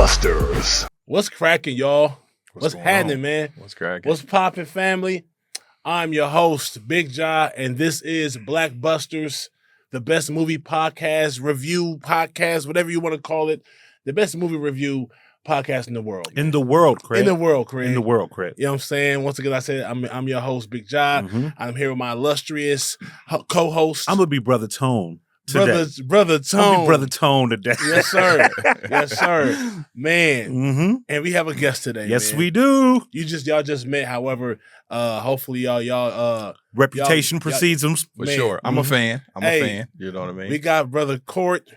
BlackBusters. What's cracking, y'all? What's happening, man? What's cracking? What's poppin', family? I'm your host, Big Ja, and this is BlackBusters, the best movie podcast, review podcast, whatever you want to call it. The best movie review podcast in the world. In the world, Craig. In the world, Craig. In the world, Craig. You know what I'm saying? Once again, I said I'm your host, Big Ja. Mm-hmm. I'm here with my illustrious co-host. I'm gonna be Brother Tone today. Brother Tone. I'm gonna be Brother Tone today. Yes, sir. Yes, sir. Man. Mm-hmm. And we have a guest today. Yes, man. we do. Y'all just met. However, hopefully y'all Reputation precedes them. For man. sure. I'm a fan. I'm Hey, a fan. You know what I mean? we got Brother Court,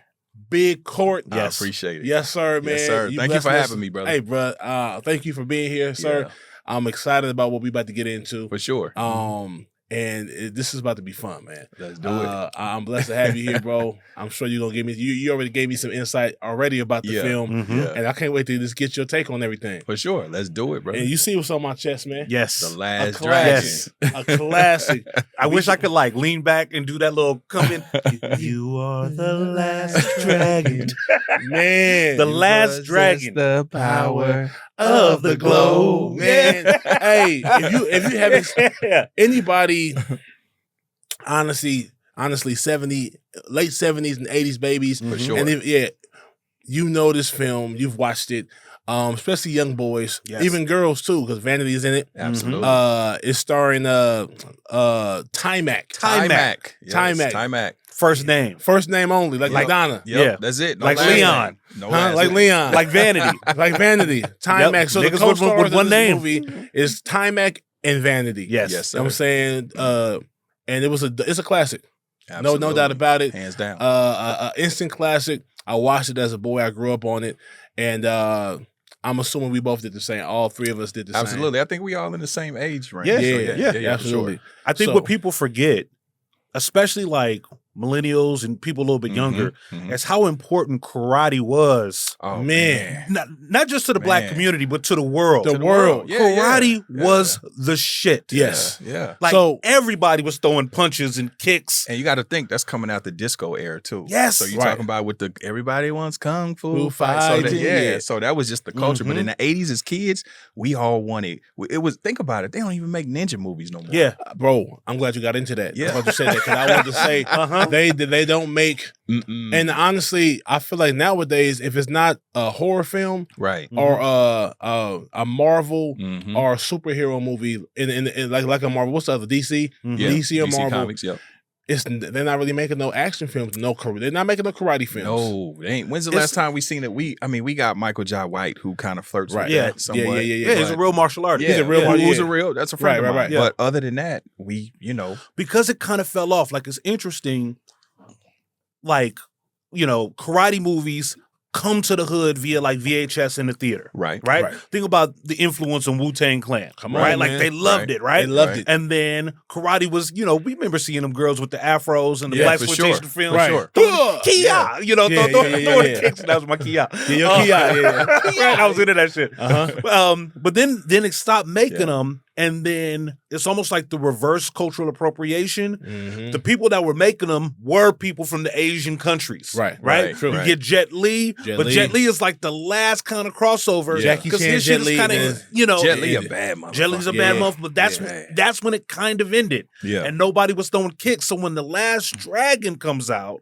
Big Court. Yes. I appreciate it. Yes, sir, man. Yes, sir. Thank you for having me, brother. Hey, bro. Thank you for being here, sir. Yeah. I'm excited about what we about to get into. For sure. This is about to be fun, man. Let's do it. I'm blessed to have you here, bro. I'm sure you're gonna give me. You already gave me some insight already about the film, Mm-hmm. Yeah. and I can't wait to just get your take on everything. For sure. Let's do it, bro. And you see what's on my chest, man? Yes. The A Last classic. Dragon. A classic. I wish I could like lean back and do that little come in. You are the last dragon. Man. The last dragon. The power of the globe. Man. Hey, if you haven't anybody honestly 70 late 70s and 80s babies. For sure. And you know this film, you've watched it. Especially young boys, Yes. even girls too, because Vanity is in it. Absolutely. It's starring Taimak. Taimak. Yes, Taimak. Taimak. First name. First name only, like Madonna. Yep, Yeah. that's it. No Like last Leon. name. No Huh? last Like name. Leon. Like Vanity. Like Vanity. Taimak. Yep. So the Niggas with co-stars one of this name. movie is Taimak and Vanity. Yes. Yes, You know what I'm sir. saying? And it's a classic. Absolutely. No doubt about it. Hands down. Instant classic. I watched it as a boy. I grew up on it. And I'm assuming we both did the same. All three of us did the same. Absolutely. I think we all in the same age range. Yeah. So Yeah, for absolutely. sure. I think So- what people forget, especially like millennials and people a little bit younger, Mhm. is how important karate was. Oh, Man. Not just to the black Man. community, but to the world. The world. Yeah, Karate yeah. was the shit. Yes. Yeah. Like So- everybody was throwing punches and kicks. And you got to think that's coming out the disco era too. Yes. So you're Right. talking about with the everybody wants kung fu Fu fight. So fighting, that, yeah. So that was just the culture. But in the 80s as kids, we all wanted. It was think about it. They don't even make ninja movies no more. Yeah. Bro, I'm glad you got into that. Yeah. I'm glad you said that because I wanted to say they don't make. Mm-mm. And honestly, I feel like nowadays, if it's not a horror film right. or a Marvel Mhm. or a superhero movie in like a Marvel, what's the other DC? Yeah. DC or Marvel? Comics. Yep. They're not really making no action films. They're not making no karate films. No, they ain't. When's the It's- last time we seen it? We got Michael Jai White who kind of flirts Right. with Yeah. that somewhat. Yeah, he's a real martial artist. He's a real who's yeah. a real. That's a friend Right, of mine. right. Yeah. But other than that, we Because it kind of fell off. Like it's interesting, like, karate movies come to the hood via like VHS in the theater. right. Right? Think about the influence on Wu-Tang Clan. Come on, right? Like man. they loved it, right? They loved Right. it. And then karate was, we remember seeing them girls with the afros and the Yeah, black for exploitation sure. films. Right. Sure. Kia, Yeah. throwing Yeah. kicks. That was my Kia. Yeah, your Kia, yeah. Right, I was into that shit. Uh-huh. But then it stopped making them, and then it's almost like the reverse cultural appropriation. Mhm. The people that were making them were people from the Asian countries. Right. Right? True. You Right. get Jet Li, Jet but Li. Jet Li is like the last kind of crossover. Jackie Because Chan, his shit Jet Li, is kind then- of, Jet Li yeah. a bad motherfucker. Jet Li's a bad Yeah. month, but that's when it kind of ended. Yeah. And nobody was throwing kicks. So when The Last Dragon comes out,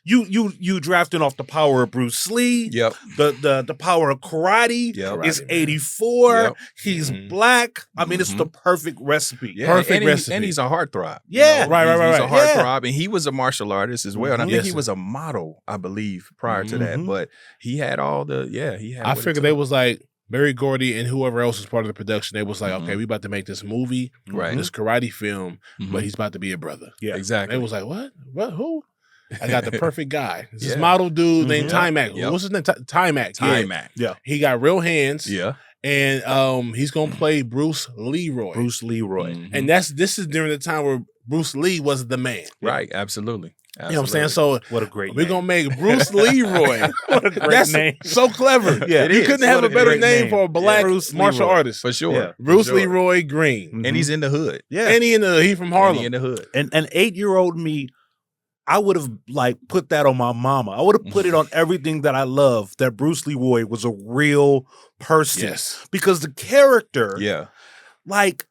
you drafting off the power of Bruce Lee. Yep. The power of karate Yep. is Karate, man. 84. Yep. He's Mhm. black. I mean, it's the perfect recipe. Yeah, Perfect and recipe. and he's a heartthrob. Yeah. Right, He's a right. heartthrob, and he was a martial artist as well. And I think Yes, he sir. was a model, I believe, prior to that. Mhm. But he had all the he had. I what it figured took. they was like Berry Gordy and whoever else was part of the production. They was like, Mhm. okay, we about to make this movie, Right. this karate film, Mhm. but he's about to be a brother. Yeah. Exactly. They was like, what? What? Who? I got the perfect guy. This Yeah. model dude named Mhm. Taimak. Yep. What's his name? Taimak. Yeah. Taimak. Yeah. He got real hands, Yeah. and he's gonna play Bruce Leeroy. Bruce Leroy. Mhm. And this is during the time where Bruce Lee was the man. Right. Absolutely. You know what I'm saying? So What a great we're name. gonna make Bruce Leroy. What a great That's name. so clever. Yeah, it you is. couldn't have What a a better great name name. for a black Bruce martial Leroy. artist. For sure. Yeah. Bruce For sure. Leroy Green. Mhm. And he's in the hood. Yeah. And he from And Harlem. he in the hood. And an 8-year-old me, I would have like put that on my mama. I would have put it on everything that I love, that Bruce Leroy was a real person. Yes. Because the character, Yeah. like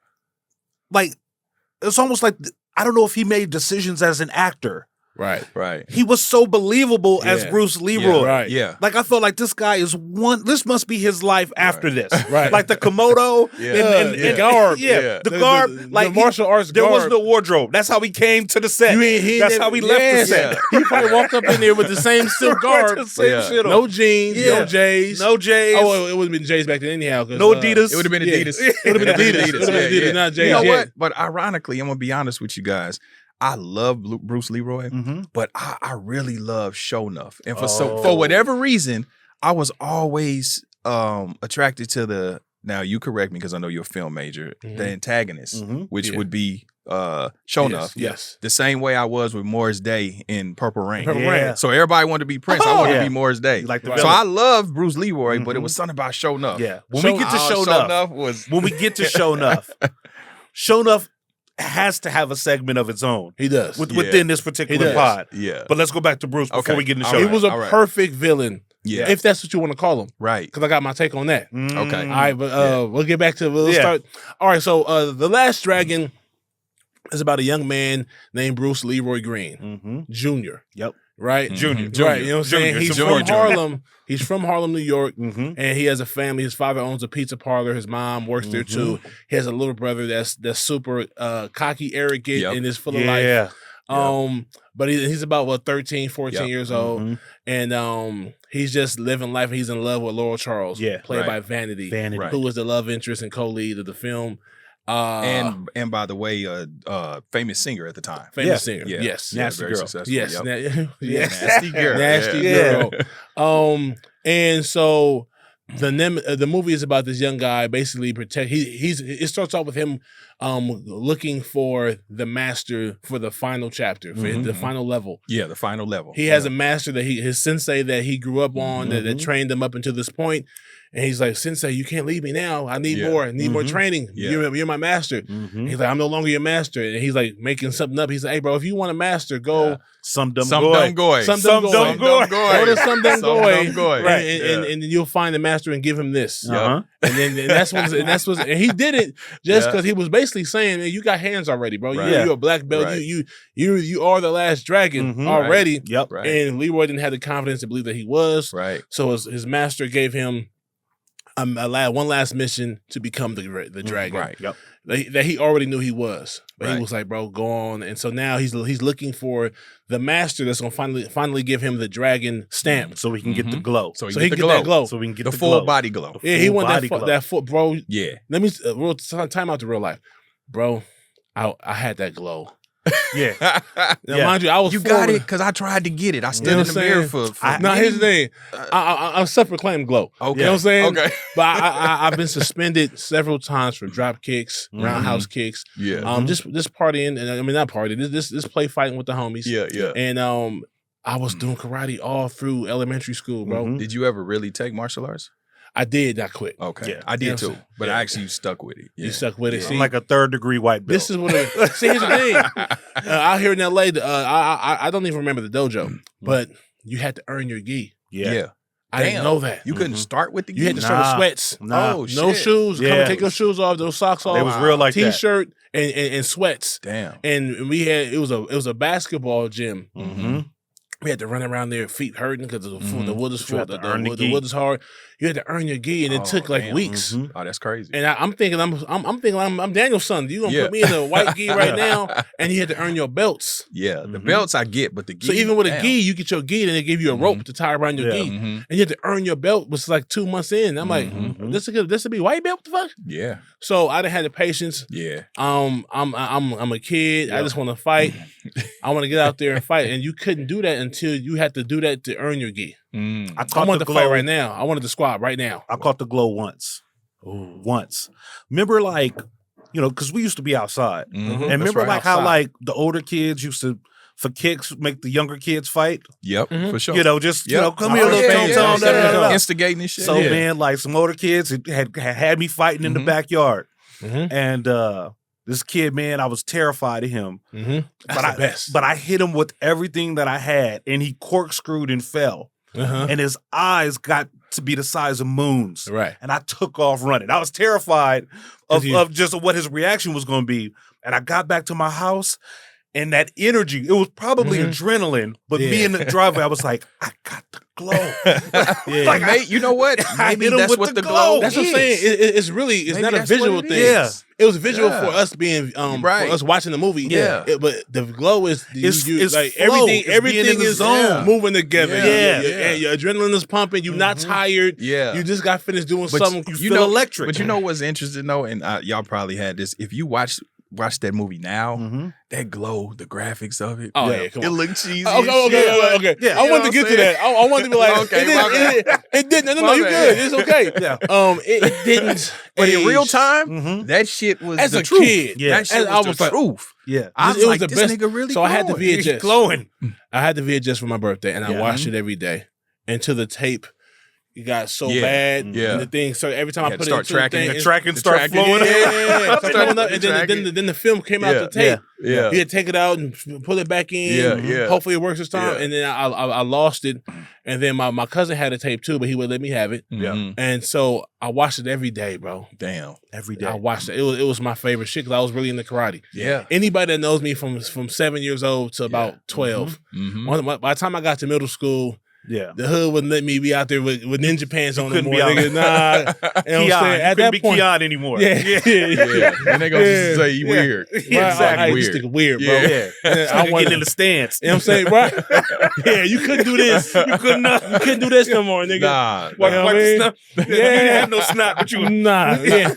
it's almost like I don't know if he made decisions as an actor. Right. Right. He was so believable as Yeah. Bruce Leroy. Right. Yeah. Like I felt like this guy is this must be his life after this. Right. Like the Komodo Yeah. and garb. Yeah. The garb. The martial arts there was garb. no wardrobe. That's how he came to the set. That's how he left the set. He probably walked up in there with the same silk garb. The same Yeah. shit on. No jeans, Yeah. no J's. No J's. Oh, well, it would have been J's back then anyhow. No Adidas. It would have been Yeah. Adidas. It would have been Adidas. It would have been Adidas, not J's. You know yet. what? But ironically, I'm gonna be honest with you guys. I love Bruce Leroy, but I really love Sho'nuff. And for whatever reason, I was always attracted to the. Now you correct me because I know you're a film major. The antagonist, which would be Sho'nuff. Yes. The same way I was with Morris Day in Purple Rain. Purple Rain. So everybody wanted to be Prince. I wanted to be Morris Day. Like the Right. So villain. I love Bruce Leroy, but it was something about Sho'nuff. Yeah. When we get to Sho'nuff was when we get to Sho'nuff, Sho'nuff has to have a segment of its own He does. within this particular does. pod. yeah. But let's go back to Bruce before Okay. we get into All he Sho'nuff. was a all right. perfect villain. Yeah. If that's what you want to call him. Right. Because I got my take on that. Okay. All right, but we'll get back to we'll Yeah. start. All right, so The Last Dragon is about a young man named Bruce Leroy Green, Jr. Yep. Right? Junior. Right. You know what I'm saying? Junior. He's Junior. from Harlem. He's from Harlem, New York. Mm-hmm. And he has a family. His father owns a pizza parlor. His mom works there too. He has a little brother that's super cocky, arrogant, Yep. and is full of life. Yeah. But he's about 13, 14 Yep. years old, and he's just living life. He's in love with Laurel Charles, Yeah. played Right. by Vanity, Vanity. Right. who was the love interest and co-lead of the film. And by the way, famous singer at the time. Famous Yeah. singer, Yeah. yes, Yeah, Nasty very girl. successful. yes, Yep. yes, Nasty girl. nasty Yeah. girl. And so the movie is about this young guy basically it starts off with him looking for the master for the final chapter, for the final level. Yeah, the final level. He has a master that his sensei that he grew up on that trained him up until this point. And he's like, Sensei, you can't leave me now. I need more. I need more training. Yeah. You're my master. He's like, I'm no longer your master. And he's like making something up. He's like, hey, bro, if you want a master, go Sum Dum Some Goy. Dumb Goy. Some Dum Goy. Go Go to Sum Dum Goy. Right. And you'll find the master and give him this. Uh-huh. And that's he did it just because he was basically saying, man, you got hands already, bro. Right. You're a black belt. Right. You are the last dragon already. Yep. Right. And Leroy didn't have the confidence to believe that he was. Right. So his master gave him one last mission to become the dragon. Right. Yep. That he already knew he was. But Right. he was like, bro, go on. And so now he's looking for the master that's gonna finally give him the dragon stamp. So we can get the glow. So So he can get that glow. So we can get The the full glow. body glow. Yeah, he full want body glow. that foot, bro. Yeah. Let me real time out to real life. Bro, I had that glow. Yeah. Now, Yeah. mind you, I was You got forward- it because I tried to get it. I stood You know in the what I'm mirror saying? for Now here's the thing. I'm self-proclaimed glow. Okay. You know what I'm saying? Okay. But I've been suspended several times for drop kicks, roundhouse kicks. Yeah. Just partying, and I mean not partying. This play fighting with the homies. Yeah. And I was doing karate all through elementary school, bro. Did you ever really take martial arts? I did not quit. Okay. Yeah. I did Yeah. too. But I actually stuck with it. You stuck with it. I'm See, like a third-degree white belt. this is what it, see. Here's the thing. Out here in LA, I don't even remember the dojo, but you had to earn your gi. Yeah. I didn't Damn. know that. You couldn't start with the You had to gi? start with Nah. sweats. Nah. Oh, No shit. shoes. Come Yeah. and take your shoes off. Those socks off. It was real like that. T-shirt and sweats. Damn. And we had it was a basketball gym. Mm-hmm. We had to run around there, feet hurting because the wood is You full. had The to earn the gi. wood is hard. You had to earn your gi, and it Oh, took like damn. weeks. Oh, that's crazy. And I'm thinking I'm Daniel's son. You gonna put me in a white gi right now? And you had to earn your belts. Yeah. The belts I get, but the gi. So even with a damn. gi, you get your gi, and they give you a rope to tie around your Yeah. gi, Mhm. and you had to earn your belt. Was like 2 months in. I'm like, this would be white belt. What the fuck? Yeah. So I didn't have the patience. Yeah. I'm a kid. I just want to fight. I want to get out there and fight. And you couldn't do that until you had to do that to earn your gi. Mm. I I caught wanted the to glow fight right now. I wanted to squat right now. I caught the glow once. Once. Remember, like, because we used to be outside. Mhm. And That's remember, right. like, how, Outside. like, the older kids used to, for kicks, make the younger kids fight? Yep. For sure. Just, Yep. come here, Oh, little yeah, tone, yeah, tone, da, da, da, da. Instigating and shit. So, Yeah. man, like, some older kids had me fighting in the backyard. Mhm. And This kid, man, I was terrified of him. That's But I hit him with everything that I had, and he corkscrewed and fell. And his eyes got to be the size of moons. Right. And I took off running. I was terrified of just what his reaction was going to be. And I got back to my house, and that energy, it was probably adrenaline, but me in the driveway, I was like, I got the glow. Like, mate, you know what? Maybe that's what the glow That's is. what I'm saying. It's really, it's not a visual thing. Yeah. It was visual for us being, for us watching the movie. Yeah. But the glow is, It's like flow. everything It's being in the is zone. moving together. Yeah. And your adrenaline is pumping. You're not tired. Yeah. You just got finished doing But something. You feel electric. But you know what's interesting though, and y'all probably had this. If you watch that movie now, that glow, the graphics of it. Oh, yeah, come it on. looked cheesy. Okay. Yeah, I wanted to get to that. I wanted to be like, Okay, it didn't. No, you good. It's okay. It didn't. But in age. real time, that shit was As the a truth. kid, That shit I was was the like, truth. Yeah. I was it was like, the this best. nigga really So I had the glowing. VHS. glowing. I had the VHS for my birthday, and I watched it every day until the tape got so bad. And the thing, so every time I put it into tracking, the thing, the tracking start flowing. Start flowing up, and then the film came out the tape. Yeah. You had to take it out and pull it back in. Yeah. Hopefully it works this time. Yeah. And then I lost it. And then my cousin had a tape too, but he would let me have it. Yeah. And so I watched it every day, bro. Damn. Every day. I watched it. It was my favorite shit because I was really into karate. Yeah. Anybody that knows me from 7 years old to about 12. By the time I got to middle school, the hood wouldn't let me be out there with ninja pants on couldn't anymore. be Nigga. Nah. You know what I'm saying? At couldn't that be point, Keon anymore. yeah. And they gonna say you weird. Exactly. Weird. This nigga weird, bro. Yeah. I Getting in the stance. You know what I'm saying? Right? Yeah, you couldn't do this. You couldn't do this no more, nigga. Nah. You know what I mean? You didn't have no snap, but you Nah. Yeah.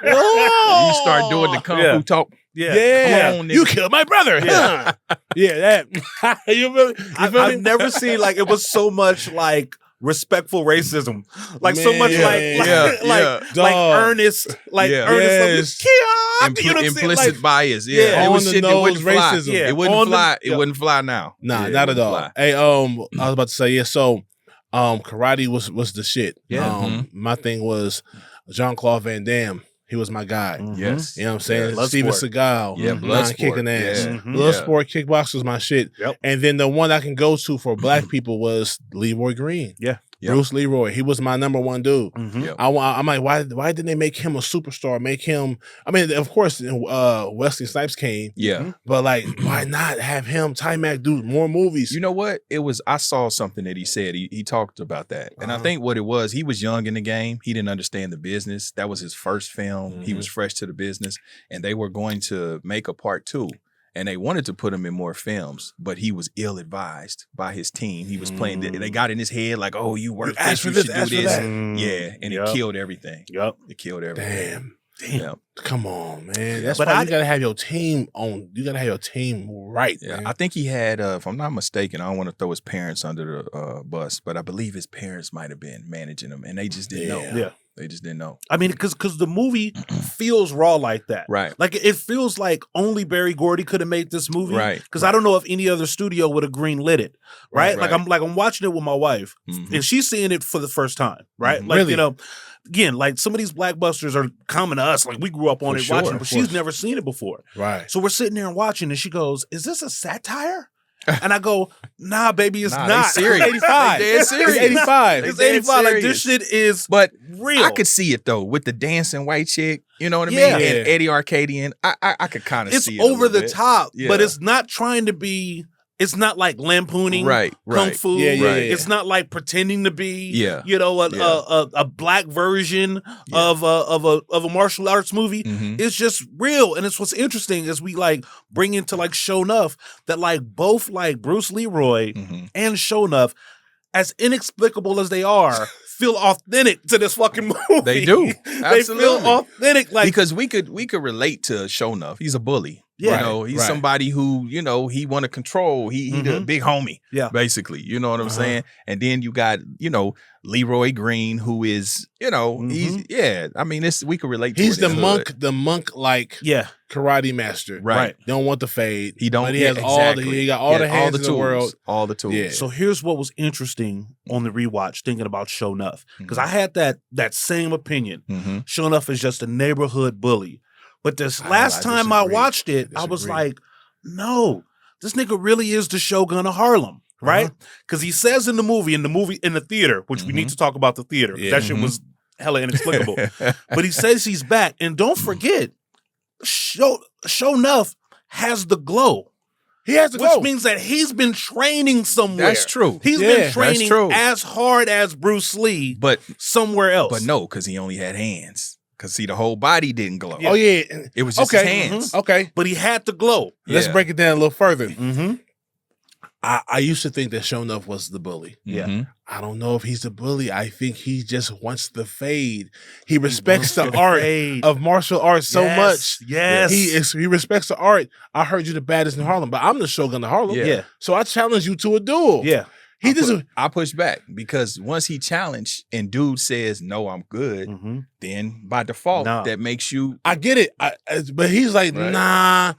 You start doing the kung fu talk. Yeah. Come on, nigga. You killed my brother. Yeah. That. You feel me? I've never seen like it was so much like respectful racism, like so much like earnest, Yes. Keon. You know what I'm saying? Implicit Like, bias. Yeah. Yeah. It was On shit the that wouldn't nose fly. racism. Yeah. It wouldn't On the- fly. It wouldn't fly now. Nah, Yeah, not it at all. wouldn't fly. Hey, I was about to say, so karate was the shit. Yeah. My thing was Jean-Claude Van Damme. He was my guy. Yes. You know what I'm saying? Yeah, Steven Bloodsport. Seagal. Yeah, Bloodsport. Kicking ass. Yeah. Bloodsport, kickbox was my shit. Yep. And then the one I can go to for black people was Leroy Green. Yeah. Yep. Bruce Leroy. He was my number one dude. Yep. I'm like, why didn't they make him a superstar? Make him, I mean, of course, Wesley Snipes came. Yeah. But like, why not have him, Taimak, do more movies? You know what? I saw something that he said. He talked about that. And I think what it was, he was young in the game. He didn't understand the business. That was his first film. He was fresh to the business. And they were going to make a part 2. And they wanted to put him in more films, but he was ill-advised by his team. He was playing, they got in his head like, oh, you work this, you should do this. Yeah, and it killed everything. Yep. It killed everything. Damn. Yeah. Come on, man. That's But why you gotta have your team on. You gotta have your team right. Yeah, man. I think he had, if I'm not mistaken, I don't want to throw his parents under the bus, but I believe his parents might have been managing him, and they just didn't know. Yeah. They just didn't know. I mean, because the movie feels raw like that. Right. Like it feels like only Berry Gordy could have made this movie. Right. Because I don't know if any other studio would have greenlit it. Right. Right. Like I'm watching it with my wife, and she's seeing it for the first time. Right. Like Really? you know, again, like some of these BlackBusters are common to us. Like we grew up on For it sure, watching, it, of but she's course. never seen it before. right. So we're sitting there and watching, and she goes, "Is this a satire?" And I go, "Nah, baby, it's Nah, they not. serious. It's 85. They dead serious. It's 85. It's They dead 85. Like this serious. shit is But real. I could see it though with the dancing white chick. You know what I Yeah. mean? And Eddie Arcadian. I could kind of It's see it. over a the little bit. top, Yeah. but it's not trying to be. It's not like lampooning Right, kung right. fu. Yeah, yeah, Right. yeah. It's not like pretending to be, Yeah. you know, Yeah. a black version of a martial arts movie. Mhm. It's just real, and it's what's interesting is we like bring into like Show Enough that like both like Bruce Leroy Mhm. and Show Enough, as inexplicable as they are, feel authentic to this fucking movie. They do. They feel Absolutely. authentic, like Because we could relate to Sho'nuff. He's a bully. Yeah. You know, he's Right. somebody who, you know, he want to control. He the big homie. Yeah. Basically. You know what I'm saying? And then you got, you know, Leroy Green, who is, you know, he's I mean, we could relate to He's it in the monk like yeah. karate master. Right. Don't want the fade. He don't But he has he got all the hands in the world. All the tools. Yeah. So here's what was interesting on the rewatch, thinking about Show Enough, because I had that same opinion. Mm-hmm. Show Enough is just a neighborhood bully. But this last time I watched it, I was disagree. like, no, this nigga really is the Shogun of Harlem, right? Because he says in the theater, which we need to talk about the theater. Yeah. That shit was hella inexplicable. But he says he's back. And don't forget, Show Enough has the glow. He has to go. Which means that he's been training somewhere. That's true. He's Yeah, been that's training true. as hard as Bruce Lee, But somewhere else. but no, because he only had hands. Because see, the whole body didn't glow. Oh yeah. It was just his hands. Okay. But he had the glow. Let's Yeah. break it down a little further. Mm-hmm. I used to think that Show Enough was the bully. Yeah. Mhm. I don't know if he's the bully. I think he just wants the fade. He respects the art of martial arts so much. Yes. He respects the art. I heard you the baddest in Harlem, but I'm the Shogun of Harlem. Yeah. Yeah. So I challenge you to a duel. Yeah. He just I push back because once he challenged and dude says, no, I'm good, Mm-hmm. then by default, No. that makes you. I get it. But he's like, Right. nah.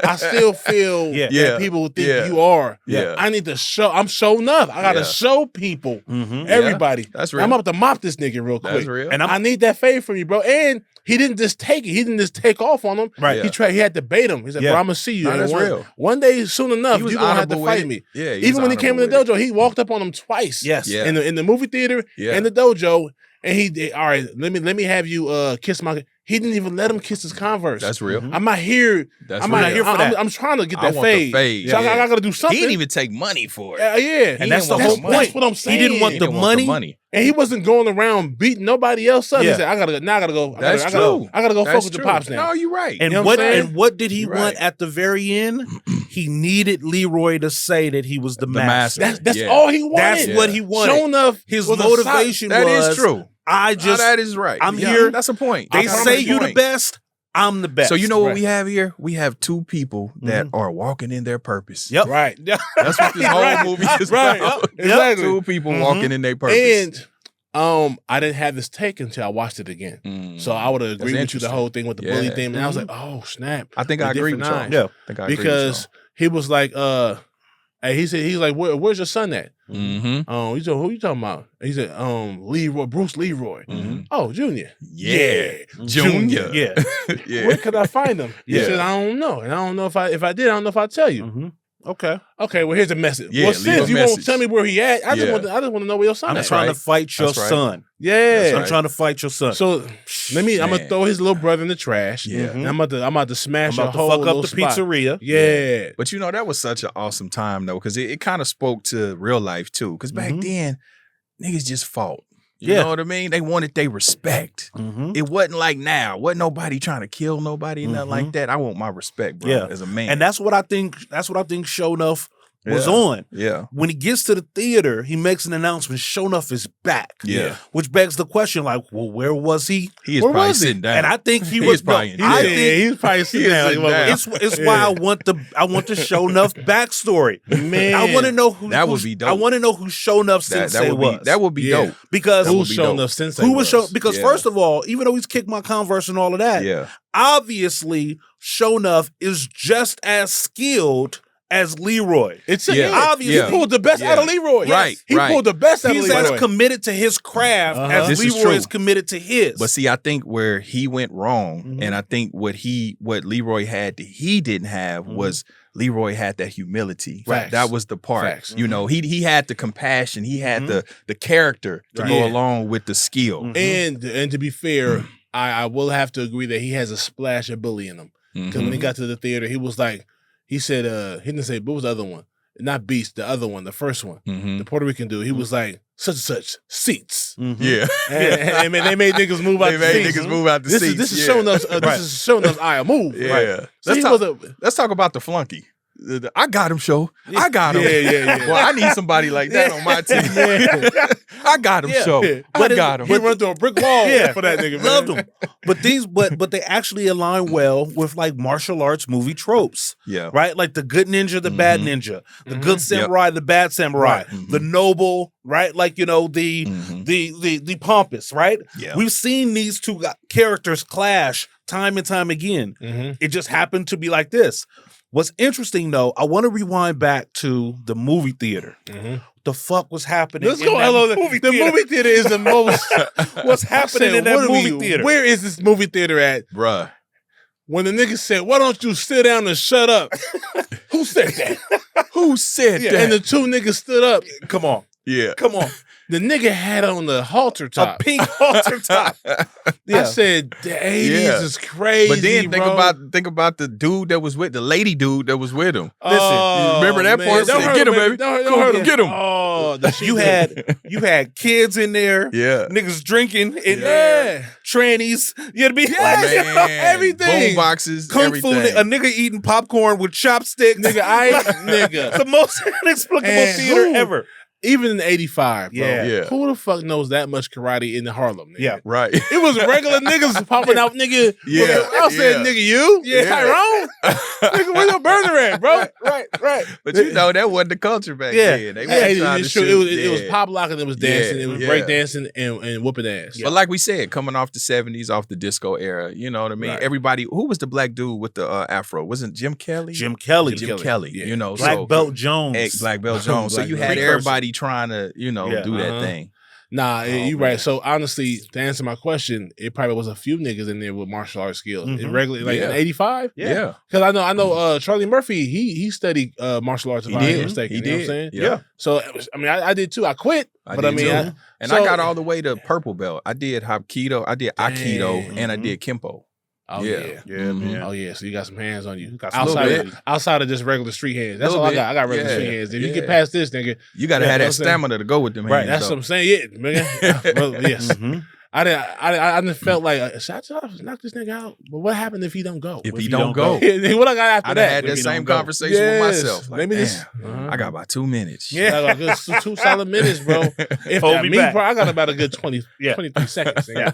I still feel Yeah. that Yeah. people think Yeah. you are. Yeah. I need to show. I'm showing up. I gotta Yeah. show people, Mm-hmm. everybody. That's real. I'm about to mop this nigga real quick. That's real. And I need that fade from you, bro. And he didn't just take it. He didn't just take off on him. Right. Yeah. He tried. He had to bait him. He said, Yeah. "Bro, I'm gonna see you. No, And that's one, real. one day, soon enough, He was you're gonna have to honorable with fight it. me." Yeah, Even when he came in the honorable dojo, he walked up on him twice. Yes. Yeah. In the movie theater Yeah. and the dojo, and he did, all right. Let me have you kiss my. He didn't even let him kiss his Converse. That's real. Mhm. I'm not here. That's I'm real. not here for that. that. I'm trying to get I that want the fade. fade, So yeah. I gotta do something. He didn't even take money for it. Yeah. He And that's didn't the want whole the money. That's what I'm saying. He didn't want He the didn't want the money. money. And he wasn't going around beating nobody else up. He Yeah. said, I gotta go. That's I true. gotta go fuck That's with true. your pops now. No, you're right. And You know what I'm saying? what did he You're want right. at the very end? He needed Leroy to say that he was the master. That's Yeah. all he wanted. That's what he wanted. Sure enough, His was a motivation That was is true. I No, just that is right. I'm Yeah, here. That's a point. they I promise say you you the point. best. I'm the best. So you know what Right. we have here? We have two people that are walking in their purpose. Yep. Right. That's what this whole Right. movie is Right. about. Yep. Exactly. Two people Mhm. walking in their purpose. And I didn't have this take until I watched it again. Mm. So I would have That's agreed with you the interesting. whole thing with the bully Yeah. thing. And I was like, oh snap. I think The I agree with different y'all. nine. Yeah. I think I agree Because he was like, hey, he's like, where's your son at? Mm-hmm. He said, who you talking about? He said, Leroy, Bruce Leroy. Mhm. Oh, Junior. Yeah. Junior. Yeah. Yeah. Where could I find him? He Yeah. said, I don't know. And I don't know if I did, I don't know if I'll tell you. Mm-hmm. Okay. Okay, well, here's a message. Yeah, Well, leave since a you won't message. tell me where he at, I just Yeah. want to know where your son I'm at. trying right. to fight your That's right. son. Yeah. That's I'm right. trying to fight your son. So I'm gonna Man. throw his little brother in the trash. Yeah. And I'm about to smash I'm a about whole to fuck up little the spot. pizzeria. Yeah. But you know, that was such an awesome time though, because it kind of spoke to real life too. Because back Mhm. then, niggas just fought. You Yeah. know what I mean? They wanted their respect. Mm-hmm. It wasn't like now. Wasn't nobody trying to kill nobody, nothing like that. I want my respect, bro, Yeah. as a man. And that's what I think Show Enough was Yeah. on. Yeah. When he gets to the theater, he makes an announcement. Show Enough is back. Yeah. Which begs the question, like, well, where was he? He is Where probably was he? sitting down. And I think he He was is probably in I jail. think he's probably sitting is down. sitting down. it's why I want the Show Enough backstory. Man. I want to know who That would be dope. I want to know who Show Enough Sensei was. that would be Yeah. dope. because That would Who's be showing dope. up sensei? who was show because Yeah. first of all, even though he's kicked my Converse and all of that, Yeah. obviously Show Enough is just as skilled as Leroy. It's Yeah. Obviously. he pulled the best Yeah. out of Leroy. Right, He right. pulled the best out of He's Leroy. as committed to his craft as This is Leroy true. is committed to his. But see, I think where he went wrong, Mhm. and I think what Leroy had that he didn't have Mhm. was Leroy had that humility. Facts. That was the part. Facts. You know, he had the compassion, he had Mhm. the character to Right. go Yeah. along with the skill. Mhm. And to be fair, I will have to agree that he has a splash of bully in him. Because when he got to the theater, he was like, he said, he didn't say, what was the other one? Not Beast, the other one, the first one, Mhm. the Puerto Rican dude. He was like, such and such, seats. Mhm. Yeah. And they made niggas move out They the made seats. niggas move out the This seats. is yeah. showing us. Right. This is showing us I move. Yeah. Right. So Let's he talk, was a let's talk about the flunky. I got him, show. I got him. Yeah. Well, I need somebody like that on my team. Yeah. I got him, Yeah. show. Yeah. I got him. He run through a brick wall Yeah. for that nigga. Man. Loved him. But they actually align well with like martial arts movie tropes. Yeah. Right? Like the good ninja, the bad ninja, the good samurai, the bad samurai, Right. the noble, right? Like, you know, the Mhm. the pompous, right? Yeah. We've seen these two characters clash time and time again. Mhm. It just happened to be like this. What's interesting though, I want to rewind back to the movie theater. Mhm. The fuck was happening Let's in go. that Hello. movie The theater? movie theater is the most. What's happening in that movie theater? Where is this movie theater at? Bruh. when the nigga said, "Why don't you sit down and shut up?" Who said that? Who said that? And the two niggas stood up. Come on. Yeah. Come on. The nigga had on the halter top. A pink halter top. I said, the 80s is crazy. But then think about the dude that was with the lady dude that was with him. Listen, you remember that part? Get him, baby. Don't hurt him. Get him. Oh, you had kids in there. Yeah. Niggas drinking in there. Trannies. You had to be everything. Boom boxes. Kung everything. fu. A nigga eating popcorn with chopsticks. Nigga. The most inexplicable theater ever. Even in 85, bro. Yeah. Who the fuck knows that much karate in Harlem? Nigga? Yeah. Right. It was regular niggas popping out, nigga. Yeah. I said, nigga, you? Yeah. Tyrone? Nigga, where your burner at, bro? Right. But you know, that wasn't the culture back then. They weren't trying to shoot. It was pop locking, it was dancing, it was break dancing and whooping ass. But like we said, coming off the 70s, off the disco era, you know what I mean? Right. Everybody, who was the black dude with the afro? Wasn't Jim Kelly? Jim Kelly. Yeah. You know, Black Belt Jones. Black Belt Jones. So you had everybody trying to, do that thing. Nah, you right. So honestly, to answer my question, it probably was a few niggas in there with martial arts skills. In 85? Yeah. Because I know Charlie Murphy, he studied martial arts, if I'm not mistaken. He did. You know what I'm saying? Yeah. So I mean I did too. I quit. I got all the way to purple belt. I did Hapkido, I did Aikido, and I did Kempo. Oh yeah, man. Oh yeah. So you got some hands on you. Got outside of just regular street hands. That's all I got. I got regular street hands. If you get past this, nigga, you got to have that stamina to go with them. Right. Hands, That's what I'm saying. Yeah, man. Well, yes. I didn't felt like should I just knock this nigga out? But what happened if he don't go? If he don't go, what I got after that? I had that same conversation with myself. Like, maybe this. I got about 2 minutes. Yeah, I got a good 2 solid minutes, bro. If that me, bro, I got about a good 23 seconds. Yeah.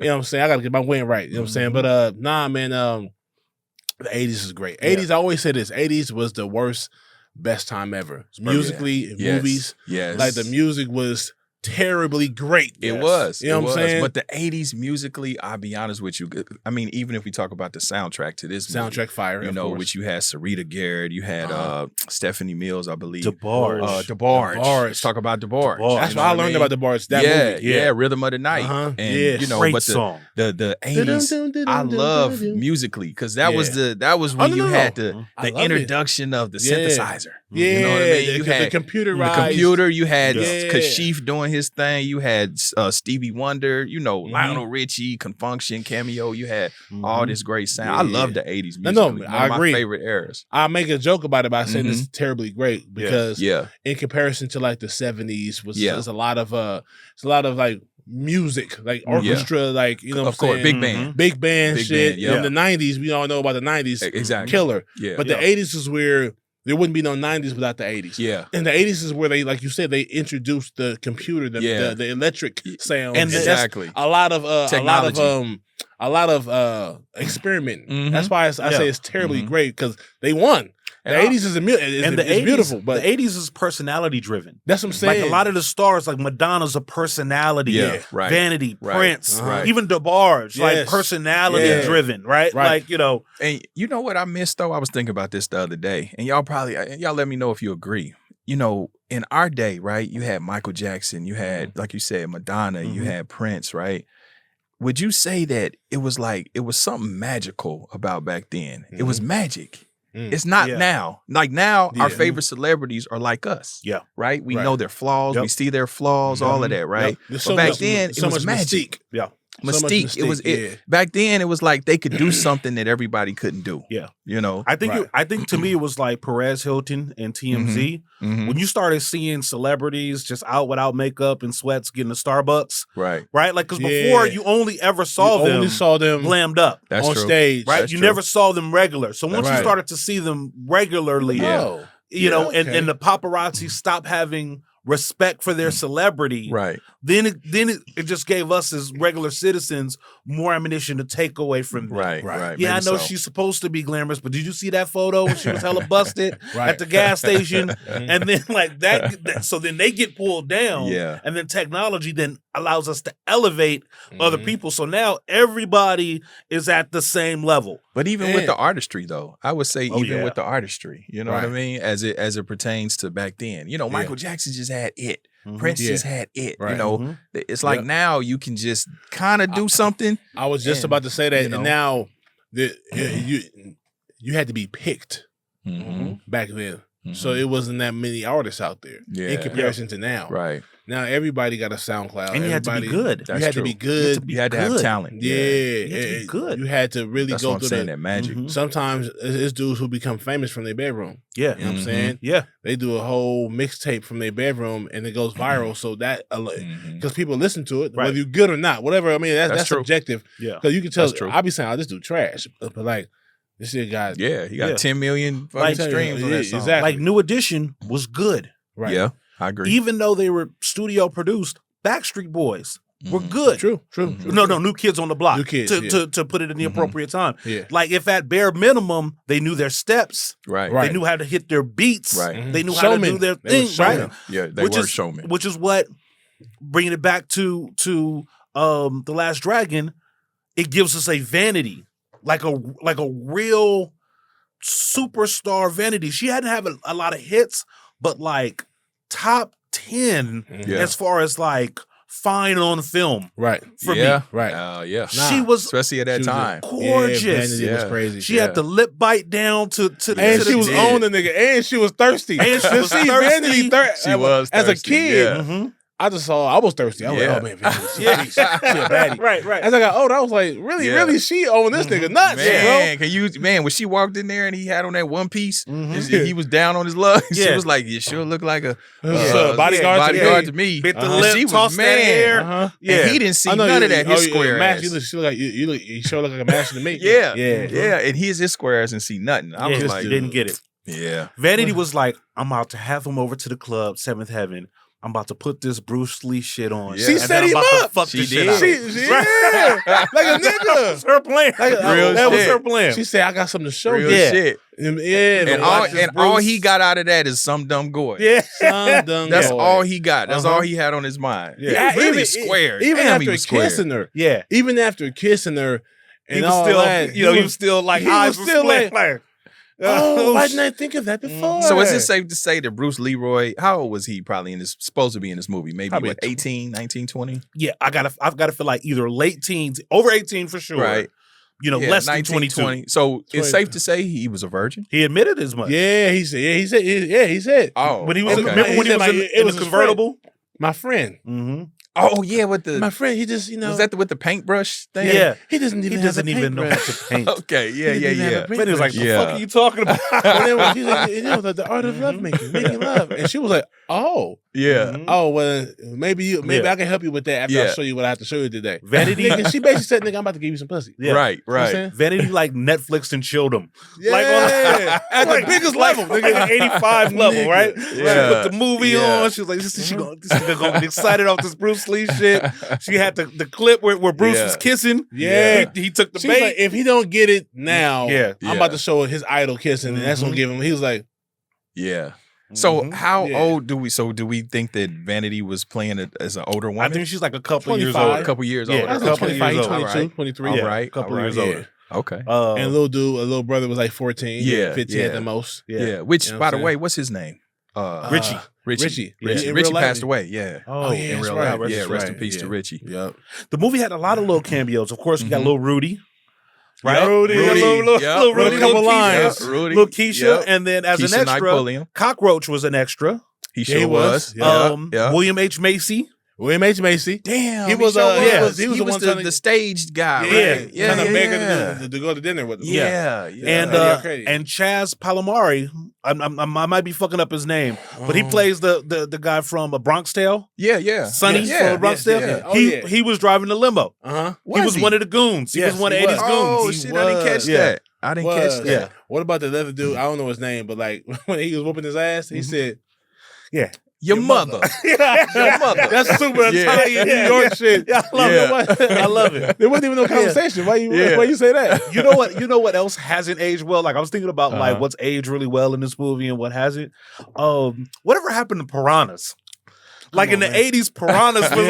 You know what I'm saying? I got to get my win right. You know what I'm saying? But nah, man. The 80s is great. 80s. I always say this. 80s was the worst, best time ever. Musically, movies. Yes. Like the music was terribly great. It was. You know what I'm saying? But the 80s musically, I'll be honest with you. I mean, even if we talk about the soundtrack to this movie, fire, you know, which you had Sarita Garrett, you had Stephanie Mills, I believe. DeBarge. Let's talk about DeBarge. That's what I learned about DeBarge. That movie. Yeah, Rhythm of the Night. And you know, great but song. The 80s, I love musically because that was when you had the introduction of the synthesizer. Yeah, you know what I mean? You had the computer. You had Keshia doing his thing. You had Stevie Wonder. You know, Lionel Richie, Confunction, Cameo. You had all this great sound. I love the 80s music. No, One I of agree. my favorite eras. I make a joke about it by saying this is terribly great because in comparison to like the 70s was a lot of like music, like orchestra, like you know, of course, big band shit. Band, in the 90s, we all know about the 90s, exactly, killer. Yeah, but the 80s is where there wouldn't be no 90s without the 80s. Yeah. And the 80s is where they, like you said, they introduced the computer, the electric sound. And exactly. A lot of technology. A lot of experimenting. That's why I say it's terribly great because they won. The 80s is beautiful, but the 80s is personality driven. That's what I'm saying. Like a lot of the stars, like Madonna's a personality. Right. Vanity, Prince, even DeBarge, like personality driven, right? Like, you know. And you know what I missed though? I was thinking about this the other day, and y'all let me know if you agree. You know, in our day, right, you had Michael Jackson, you had, like you said, Madonna, you had Prince, right? Would you say that it was something magical about back then? It was magic. It's not now. Like now, our favorite celebrities are like us. Yeah. Right? We know their flaws. We see their flaws, all of that, right? But back then, it was magic. Yeah. Mystique. It was back then. It was like they could do something that everybody couldn't do. Yeah, you know. I think to me it was like Perez Hilton and TMZ. When you started seeing celebrities just out without makeup and sweats getting to Starbucks, right? Like because before you only ever saw them glammed up on stage, right? That's you true. never saw them regular. So once you started to see them regularly, you know, and the paparazzi stopped having respect for their celebrity, right? Then it just gave us as regular citizens more ammunition to take away from them. Right. Yeah, I know she's supposed to be glamorous, but did you see that photo when she was hella busted at the gas station? And then like that, so then they get pulled down. Yeah. And then technology then allows us to elevate other people. So now everybody is at the same level. But even with the artistry, though, I would say with the artistry, you know what I mean, as it pertains to back then. You know, Michael Jackson just had it. Prince just had it. You know, it's like now you can just kind of do something. I was just about to say that, and now you had to be picked back then. So it wasn't that many artists out there in comparison to now. Right. Now everybody got a SoundCloud. And you had to be good. You had to be good. You had to have talent. Yeah. You had to be good. You had to really That's go what I'm through saying, that magic. Sometimes it's dudes who become famous from their bedroom. Yeah. You know what I'm saying? Yeah. They do a whole mixtape from their bedroom and it goes viral. So that, because people listen to it, whether you're good or not, whatever. I mean, that's subjective. Yeah. Because you can tell, That's true. I be saying, this dude trash. But like, this shit got. Yeah, he got 10 million Like, streams on that song. exactly. Like New Edition was good. Right. Yeah, I agree. Even though they were studio produced, Backstreet Boys were good. True. No, New Kids on the Block. New Kids, to put it in the appropriate time. Yeah. Like if at bare minimum they knew their steps, Right. Right. they knew how to hit their beats, Right. they knew how Showmen. to do their They were thing, right? showmen. Yeah, they which were is showmen. Which is what, bringing it back to The Last Dragon, it gives us a Vanity, like a real superstar Vanity. She hadn't had a lot of hits, but like top 10 as far as like fine on film. Right. For yeah. me. Right. Yeah. She was Especially at that time. gorgeous. Yeah, Vanity was Yeah. crazy. She had the lip bite down to And to she the was did. on the nigga, and she was thirsty. And she To was see thirsty. Vanity She was as a thirsty, kid. yeah. Mhm. I was thirsty. I was Yeah. like, oh man, Vanity, she a baddie. Right. As I got older, I was like, really, Yeah. she on this nigga nuts, Man, when she walked in there and he had on that one piece, he was down on his luck. She Yeah. was like, "You sure look like a bodyguard to me." Bit the lip, she was tossed that hair. Uh-huh. Yeah. And he didn't see none of that. His square ass. You sure look like a master to me. Yeah, yeah. And his square ass didn't see nothing. I was like, didn't get it. yeah. Vanity was like, I'm about to have him over to the club, Seventh Heaven. I'm about to put this Bruce Lee shit on. She and set then I'm him about to up. Fuck She this did. shit out. She yeah, like a That nigga. was her plan. Real That was shit. her plan. She said, "I got something to show Real you." shit. Yeah, And all he got out of that is some dumb goy. Yeah. That's all he got. That's Uh-huh. all he had on his mind. Yeah, He was really square. Even Damn, he after was square. kissing her, Yeah. even after kissing her, and He was all still, that, he was still like, he eyes was were still split. like, oh, why didn't I think of that before? So is it safe to say that Bruce Leroy, how old was he probably supposed to be in this movie? Maybe Probably what, 18, 19, 20? Yeah, I've got to feel like either late teens, over 18 for sure. Right. You know, less than 19, 22. 20. So 20. it's safe to say he was a virgin? He admitted as much. Yeah, he said. Oh. When he was, okay. remember when he He was said, in, like, in was the his convertible? My friend, Mm-hmm. Oh, yeah, with the... my friend, he just was that with the paintbrush thing? Yeah. he doesn't He even doesn't have a even know how paintbrush. to paint. Okay, yeah. But he was like, the Yeah. fuck are you talking about? And then she's like, the art of love making love, and she was like, oh. Yeah. Mhm. Oh well, maybe Yeah. I can help you with that after I Yeah. show you what I have to show you today. Vanity. Nigga, she basically said, "Nigga, I'm about to give you some pussy." Yeah. Right, You know what I'm right. saying? Vanity like Netflixed and chilled him. Yeah, Like at the biggest level, nigga. Like 85 level, right? Yeah. Put the movie Yeah. on. She was like, this nigga gonna get excited off this Bruce Lee shit. She had the clip where Bruce Yeah. was kissing. Yeah. He took the She was bait. like, if he don't get it now, Yeah. I'm about to show his idol kissing, and that's gonna give him. He was like, Yeah. So Mhm. how Yeah. old do we think that Vanity was playing it as an older I woman? think she's like a couple of years 25. older. A couple years Yeah, older. I was a like couple of 25, years older. 22, Alright. 23. All Yeah, right. couple all years right. older. Okay. And a little brother was like 14, Yeah, 15 yeah. at the most. Yeah. Which, You know by what the I'm way, saying? what's his name? Richie. Richie. Yeah. In Richie real life. passed away. Yeah. Oh, yeah, In that's real right. life. Yeah. That's Rest in right. peace Yeah. to Richie. Yep. The movie had a lot of little cameos. Of course, you got little Rudy. Right? Yep. Rudy. Rudy. Little Yep. Rudy. Rudy. Couple Little lines. Keshia. Rudy. Little Keshia. Yep. And then as Keshia an Knight extra, Pulliam. Cockroach was an extra. He Yeah, he sure was. was. Yeah. Yeah. William H. Macy. William H. Macy. Damn. He was, sure he was. was the one trying to- the stage guy. Yeah, Right? Yeah. trying to beg yeah. her to go to dinner with him. Yeah. And Yeah, Arcady. and Chaz Palomari, I might be fucking up his name, but he plays the guy from A Bronx Tale, Yeah. Sonny Yeah. from A Bronx Yes, Tale. yeah. Oh, he yeah. he was driving the limo. Uh-huh. He was one of the goons. He Yes, was one of he Eddie's was. Oh goons. shit! I didn't catch Yeah. that. I didn't catch Was. that. Yeah. What about the other dude? I don't know his name, but like when he was whooping his ass, he said, Yeah. Your mother. Your mother. "That's super Italian New York shit." Yeah, I love Yeah. it. I love it. There wasn't even no conversation. Why you say that? You know what? You know what else hasn't aged well? Like I was thinking about like what's aged really well in this movie and what hasn't. Whatever happened to piranhas? Like in the 80s, piranhas was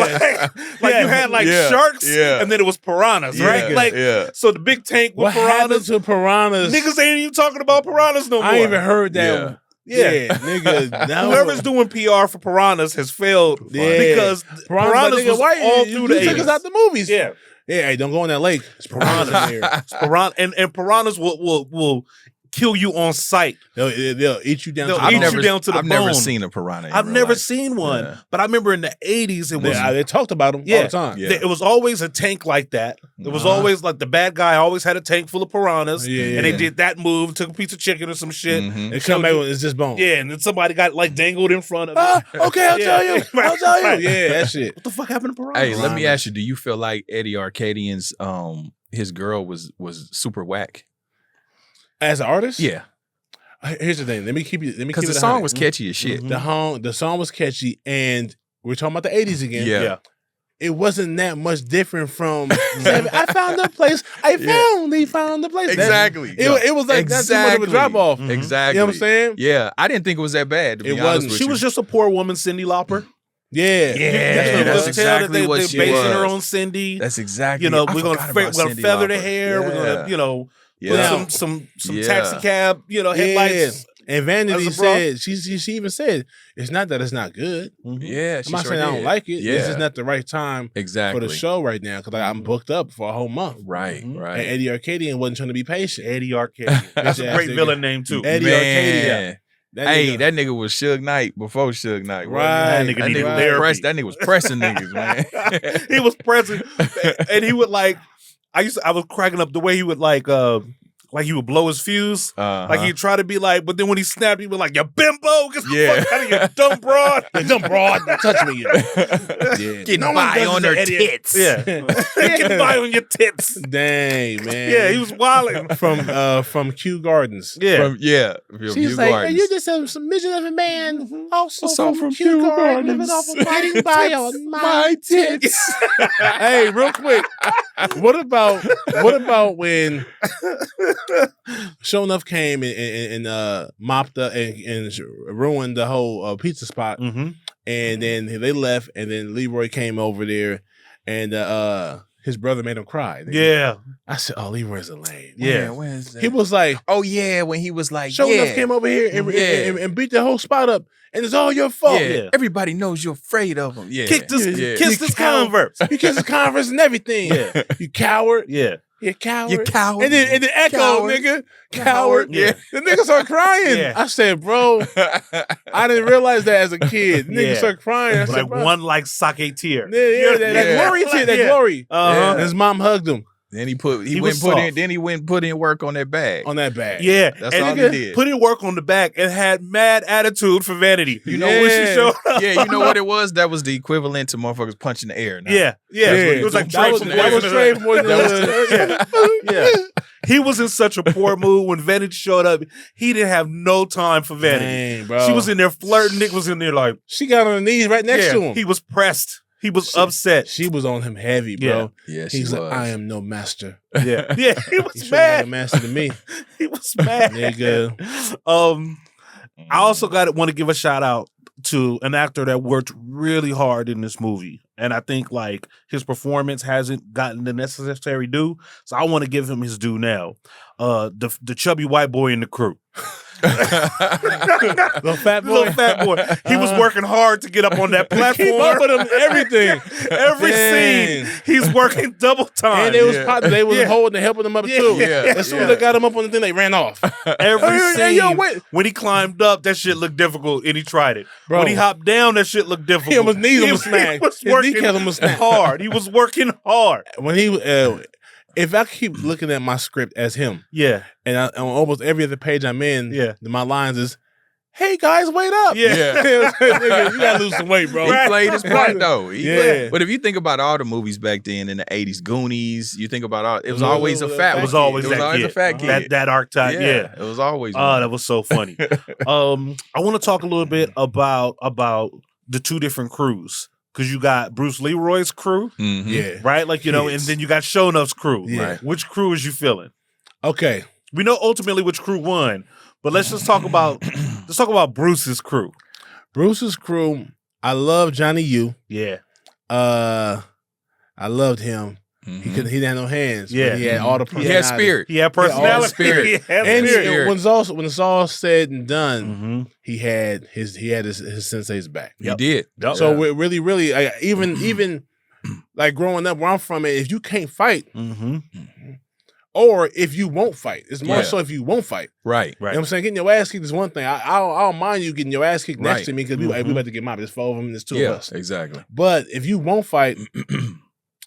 like you had like sharks and then it was piranhas, right? Like so the big tank with What happened piranhas. to piranhas? Niggas ain't even talking about piranhas no more. I ain't even heard that. Yeah. Nigga. Now Whoever's doing PR for piranhas has failed Yeah. because piranhas nigga, was why all you through the took us 80s. out the movies? Yeah. Yeah, hey, don't go in that lake. It's piranhas in there. It's piranha, and piranhas will kill you on sight. They'll eat you down. They'll to the eat bone. you down to the I've bone. never seen a piranha. In I've real never life. seen one, Yeah. but I remember in the 80s it was. They talked about them all the time. Yeah. It was always a tank like that. It was always like the bad guy always had a tank full of piranhas, and they did that move, took a piece of chicken or some shit. Mhm. They come back with it's just bone. Yeah, and then somebody got like dangled in front of it. Okay, I'll tell you. I'll tell you. Right. Yeah, that shit. What the fuck happened to piranhas? Hey, let me ask you: do you feel like Eddie Arcadian's his girl was super whack? As an artist, Yeah, Here's the thing. Let me keep it. because the song was catchy as shit. The song was catchy, and we're talking about the '80s again. Yeah. It wasn't that much different from I found the place. He found the place. Exactly. It was like that's too much of a drop off. Exactly. You know what I'm saying? Yeah, I didn't think it was that bad. To be It honest wasn't. with She you. was just a poor woman, Cyndi Lauper. Yeah. That's exactly what she basing was. her on Cindy. That's exactly. You know, I we're gonna forgot about Cyndi feather the Lauper. hair. We're Yeah. gonna Yeah. put some Yeah. taxi cab headlights. And Vanity As a bro. said she even said it's not that it's not good. Yeah, I'm not saying I don't like it. Yeah, It's just not the right time exactly for the show right now because I'm booked up for a whole month. Right, And right. Eddie Arcadian wasn't trying to be patient. Eddie Arcadian. That's a Yeah, great nigga. villain name too. Eddie Man. Arcadian. Hey, that nigga was Suge Knight before Suge Knight. wasn't he? Right. That nigga That needed nigga, therapy. that nigga was pressing niggas, man. He was present, and he would like. I was cracking up the way he would like he would blow his fuse. Like he'd try to be like, but then when he snapped, he was like, "You bimbo, get the Yeah. fuck out of here, dumb broad, You dumb broad, don't touch me. Yeah. Getting No one by does on this their to Eddie. tits. Yeah, get by on your tits." Dang, man. Yeah, he was wilding. from Kew Gardens. Yeah, From She's View like, Gardens. hey, you just some midget of a man. Also from Kew Kew Gardens. Gardens. Living off of getting by on my tits. Hey, real quick. What about when Show Enough came and mopped up and ruined the whole pizza spot, and then they left, and then Leroy came over there, and his brother made him cry. yeah. I said, "Oh, Leroy's a lame." Yeah. When is that? He was like, Oh yeah, when he was like, Show yeah, Enough came over here and beat the whole spot up, and it's all your fault. yeah. Everybody knows you're afraid of him. Yeah, Kiss this You Converse. You kissed the Converse and everything. Yeah. You coward. Yeah. You coward. You coward. And then Echo, Coward. nigga. Coward. Yeah. The nigga start crying. Yeah. I said, bro, I didn't realize that as a kid. The nigga Yeah. start crying. I said, Like bro. one like sake tear. Yeah, that Yeah. glory tear, that Yeah. glory. Uh-huh. And his mom hugged him Then he He went was put in. soft. Then he went and put in work on that bag. on that bag. Yeah, That's and all he nigga did. put in work on the back and had mad attitude for Vanity. You know Yeah. what she showed up. Yeah, you know what it was? That was the equivalent to motherfuckers punching the air. Now. Yeah, yeah. It was like that was, Drake from that was Boys in the straight Hood. from Boys in the Hood. Yeah. He was in such a poor mood when Vanity showed up. He didn't have no time for Vanity. Dang, bro. She was in there flirting. Nick was in there like, She got on her knees right next yeah, to him. he was pressed. He was upset. She was on him heavy, bro. Yeah, she He's was. like, I am no master. Yeah, yeah. He You was should like a mad. master to me. He was mad. Nigga. I also want to give a shout out to an actor that worked really hard in this movie. And I think like his performance hasn't gotten the necessary due. So I want to give him his due now. The chubby white boy in the crew. Little fat boy. Little fat boy. He was working hard to get up on that platform. Keep up with him, everything. Every Dang. scene, he's working double time. And they was Yeah. they was Yeah. holding and helping him up too. Yeah. As soon as they got him up on the thing, they ran off. Every Hey, scene, yo, wait. when he climbed up, that shit looked difficult, and he tried it. Bro. When he hopped down, that shit looked difficult. He almost knees He almost snagged. was His working kneecap almost snapped. hard. He was working hard. When he, if I keep looking at my script as him, Yeah, and on almost every other page I'm in, Yeah. my lines is, "Hey guys, wait up!" Yeah. Nigga, you gotta lose some weight, bro. He played his part though. Yeah. But if you think about all the movies back then in the 80s, Goonies, you think about all, it was always a fat It one. was always It was that always kid. a fat kid. that archetype. Yeah. It was always Oh, one. that was so funny. I want to talk a little bit about the two different crews. Because you got Bruce Leroy's crew, Mhm. Yeah. right? Like, you know, and Yes. then you got Show Enough's crew. Yeah. Right. Which crew is you feeling? Okay. We know ultimately which crew won, but let's talk about Bruce's crew. Bruce's crew. I love Johnny U. Yeah. I loved him. Mhm. He didn't have no hands. Yeah. But he had all the He personality. had spirit. He had all the personality. spirit. He had And spirit. when it's all said and done, Mhm. he had his sensei's back. He did. Yep. So we're really, even like growing up where I'm from, if you can't fight, Mm-hmm. or if you won't fight, it's more so if you won't fight. Right. You know what I'm saying? Getting your ass kicked is one thing. I don't mind you getting your ass kicked next to me because we about to get mobbed. There's 4 of them and there's 2 of us. Exactly. But if you won't fight,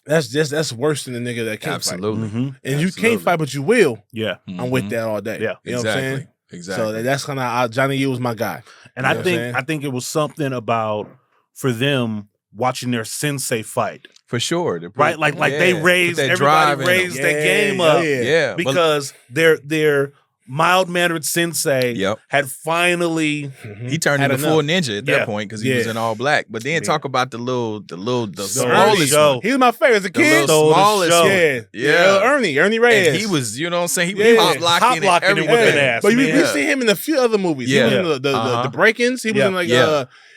that's worse than the nigga that can't Absolutely. fight. And you can't fight, but you will. Yeah. I'm with that all day. Yeah. You know what I'm saying? Exactly. So that's kind of Johnny U was my guy. And You know I what I'm saying? think it was something about for them watching their sensei fight. For sure. Right? Like they raised everybody raised their game up. Yeah. Because their mild-mannered sensei had finally he turned into full ninja at that point because he was in all black. But then talk about the smallest one. He was my favorite as a kid. The smallest one. Ernie Reyes. And he was, you know what I'm saying? He was pop locking him with an ass. But we see him in a few other movies. He was in the break-ins. He was in like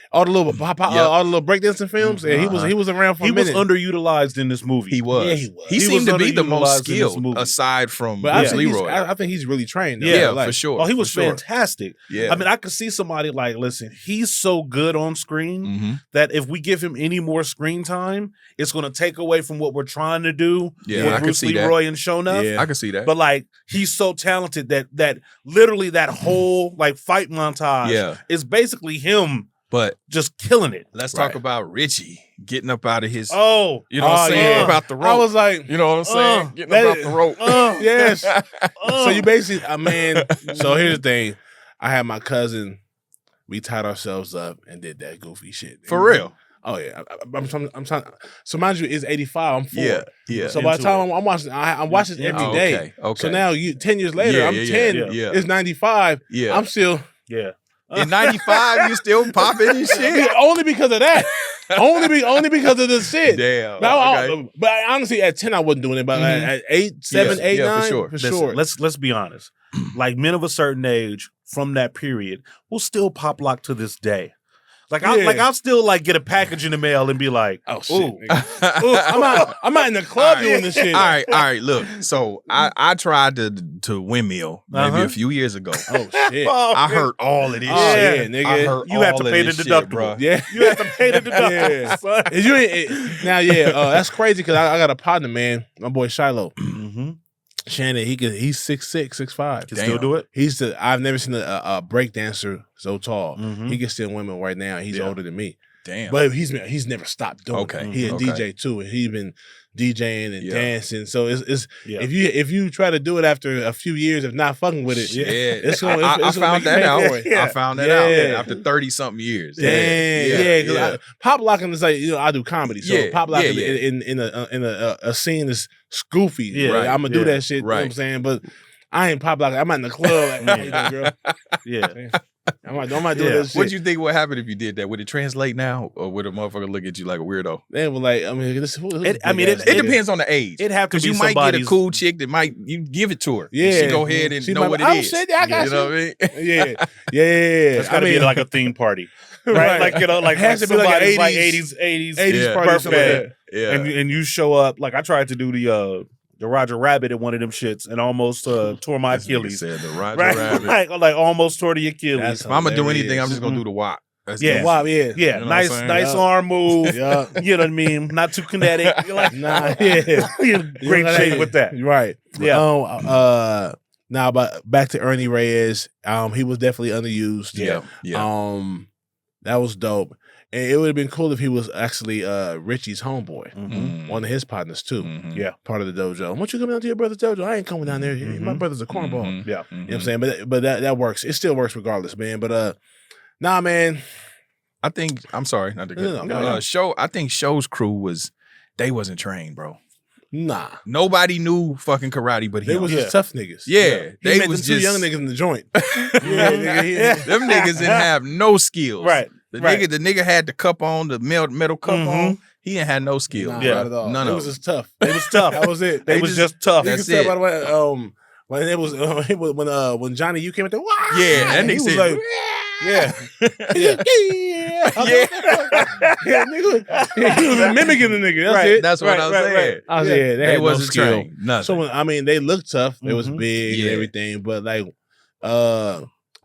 all the little breakdancing films. And he was around for a minute. He was underutilized in this movie. He was. Yeah, he was. He seemed to be the most skilled aside from Leroy. I think he's really trained. Yeah, for sure. Oh, he was fantastic. Yeah. I mean, I could see somebody like, listen, he's so good on screen that if we give him any more screen time, it's going to take away from what we're trying to do with Bruce Leroy and Shonuff. Yeah. I can see that. But like, he's so talented that literally that whole like fight montage is basically him. But just killing it. Let's talk about Richie getting up out of his. You know what I'm saying? About the rope. I was like, you know what I'm saying? Getting up out the rope. Yes. So you basically, so here's the thing. I had my cousin, we tied ourselves up and did that goofy shit. For real? Oh yeah. I'm trying. So mind you, it's 85. I'm 4. Yeah. So by the time I'm watching, I'm watching every day. Okay. So now 10 years later, I'm 10. Yeah. It's 95. Yeah. I'm still. Yeah. In 95, you still popping and shit? Only because of that. only because of the shit. Damn. But honestly, at 10, I wasn't doing it. But at 8, 7, 8, 9, for sure. Let's be honest. Like men of a certain age from that period will still pop lock to this day. Like I'll still like get a package in the mail and be like, oh shit, I'm out in the club doing this shit. All right. Look, so I tried to windmill maybe a few years ago. Oh shit, I heard all of this shit, nigga. I heard you have to pay the deductible, bro. Yeah, you have to pay the deductible. That's crazy because I got a partner, man. My boy Shiloh. Shannon, he's 6'6", 6'5". Can still do it. I've never seen a break dancer so tall. He can still women right now. He's older than me. Damn. But he's never stopped doing it. He a DJ too, and he's been DJing and dancing. So it's if you try to do it after a few years of not fucking with it, I found that out. I found that out after 30-something years. Yeah. Pop locking is like, I do comedy, so pop locking in a scene is goofy. Yeah, right? I'm gonna do that shit. You know what I'm saying? But I ain't pop locking. I'm in the club like, hey, girl. Yeah. I might do this shit. What do you think would happen if you did that? Would it translate now, or would a motherfucker look at you like a weirdo? They were like, it depends on the age. It have to be you might get a cool chick that you give it to her. Yeah, she go ahead and know what it is. Shit, I got you know what I mean? Yeah. It's got to be like a theme party, right? Like like has to be like 80s party. Yeah, and you show up. Like I tried to do the Roger Rabbit in one of them shits and almost tore my Achilles. Said the Roger Rabbit. like almost tore the Achilles. If I'm gonna do anything, I'm just gonna do the WAP. The WAP, yeah. You know nice arm move. Yeah. You know what I mean? Not too kinetic. You're like, you're great shape with that. Right. Yeah. Now, but back to Ernie Reyes. He was definitely underused. Yeah. That was dope. And it would have been cool if he was actually Richie's homeboy, one of his partners too. Yeah, part of the dojo. Why don't you come down to your brother's dojo? I ain't coming down there. My brother's a cornball. Yeah, you know what I'm saying. But that works. It still works regardless, man. But nah, man. I think I'm sorry, not to go. I think Show's crew wasn't trained, bro. Nah, nobody knew fucking karate, but they was just tough niggas. Yeah, they was just 2 young niggas in the joint. Them niggas didn't have no skills. Right. The nigga had the cup on, the metal cup on. He ain't had no skills. Nah, not at all. None of it. It was just tough. It was tough. That was it. They was just tough. That's you can it. tell, by the way, when Johnny U came in there, that nigga was said, like, he was mimicking the nigga. That's it. That's what I was saying. I was they wasn't trained. Nothing. So they looked tough. They was big and everything, but like,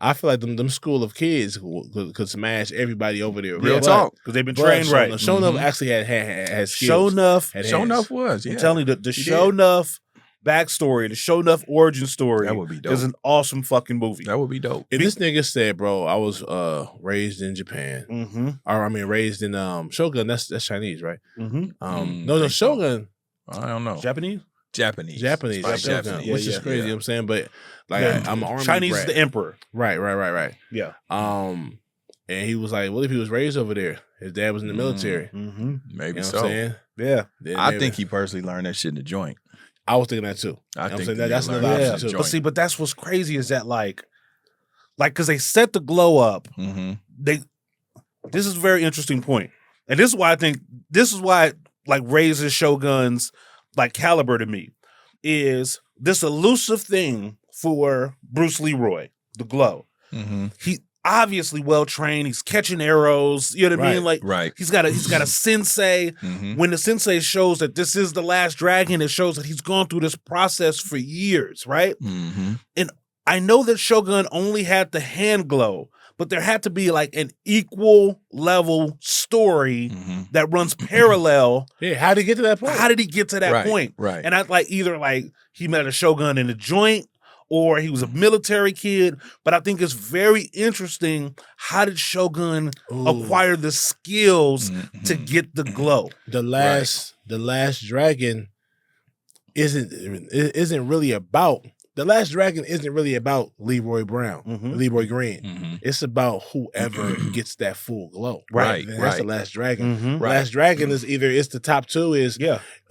I feel like them school of kids could smash everybody over there. Real talk. Because they've been trained right. Shonuff actually had skills. Shonuff was. Yeah. I'm telling you, the Shonuff backstory, the Shonuff origin story, that would be dope. Is an awesome fucking movie. That would be dope. And this nigga said, bro, I was raised in Japan. Or I mean raised in Shogun, that's Chinese, right? No, Shogun. I don't know. Japanese, Japanese, Japanese. which is crazy. You know what I'm saying, but like I'm an army Chinese brat. is the emperor. Right. Yeah. And he was like, what if he was raised over there? His dad was in the military. Maybe you know so. What I'm saying? Yeah. I think he personally learned that shit in the joint. I was thinking that too. I think that's another option too. But that's what's crazy is that like because they set the glow up. This is a very interesting point, and this is why like raises Shogun's like caliber to me is this elusive thing for Bruce Leroy, the glow. He obviously well trained. He's catching arrows. You know what I mean? Like he's got a sensei. When the sensei shows that this is the last dragon, it shows that he's gone through this process for years, right? And I know that Shogun only had the hand glow, but there had to be like an equal level story that runs parallel. Yeah, how did he get to that point? How did he get to that point? Right. And I like either like he met a Shogun in the joint, or he was a military kid. But I think it's very interesting. How did Shogun acquire the skills to get the glow? The last dragon isn't really about. The Last Dragon isn't really about Leroy Leroy Green. It's about whoever gets that full glow. Right. That's the Last Dragon. Last Dragon is it's the top two is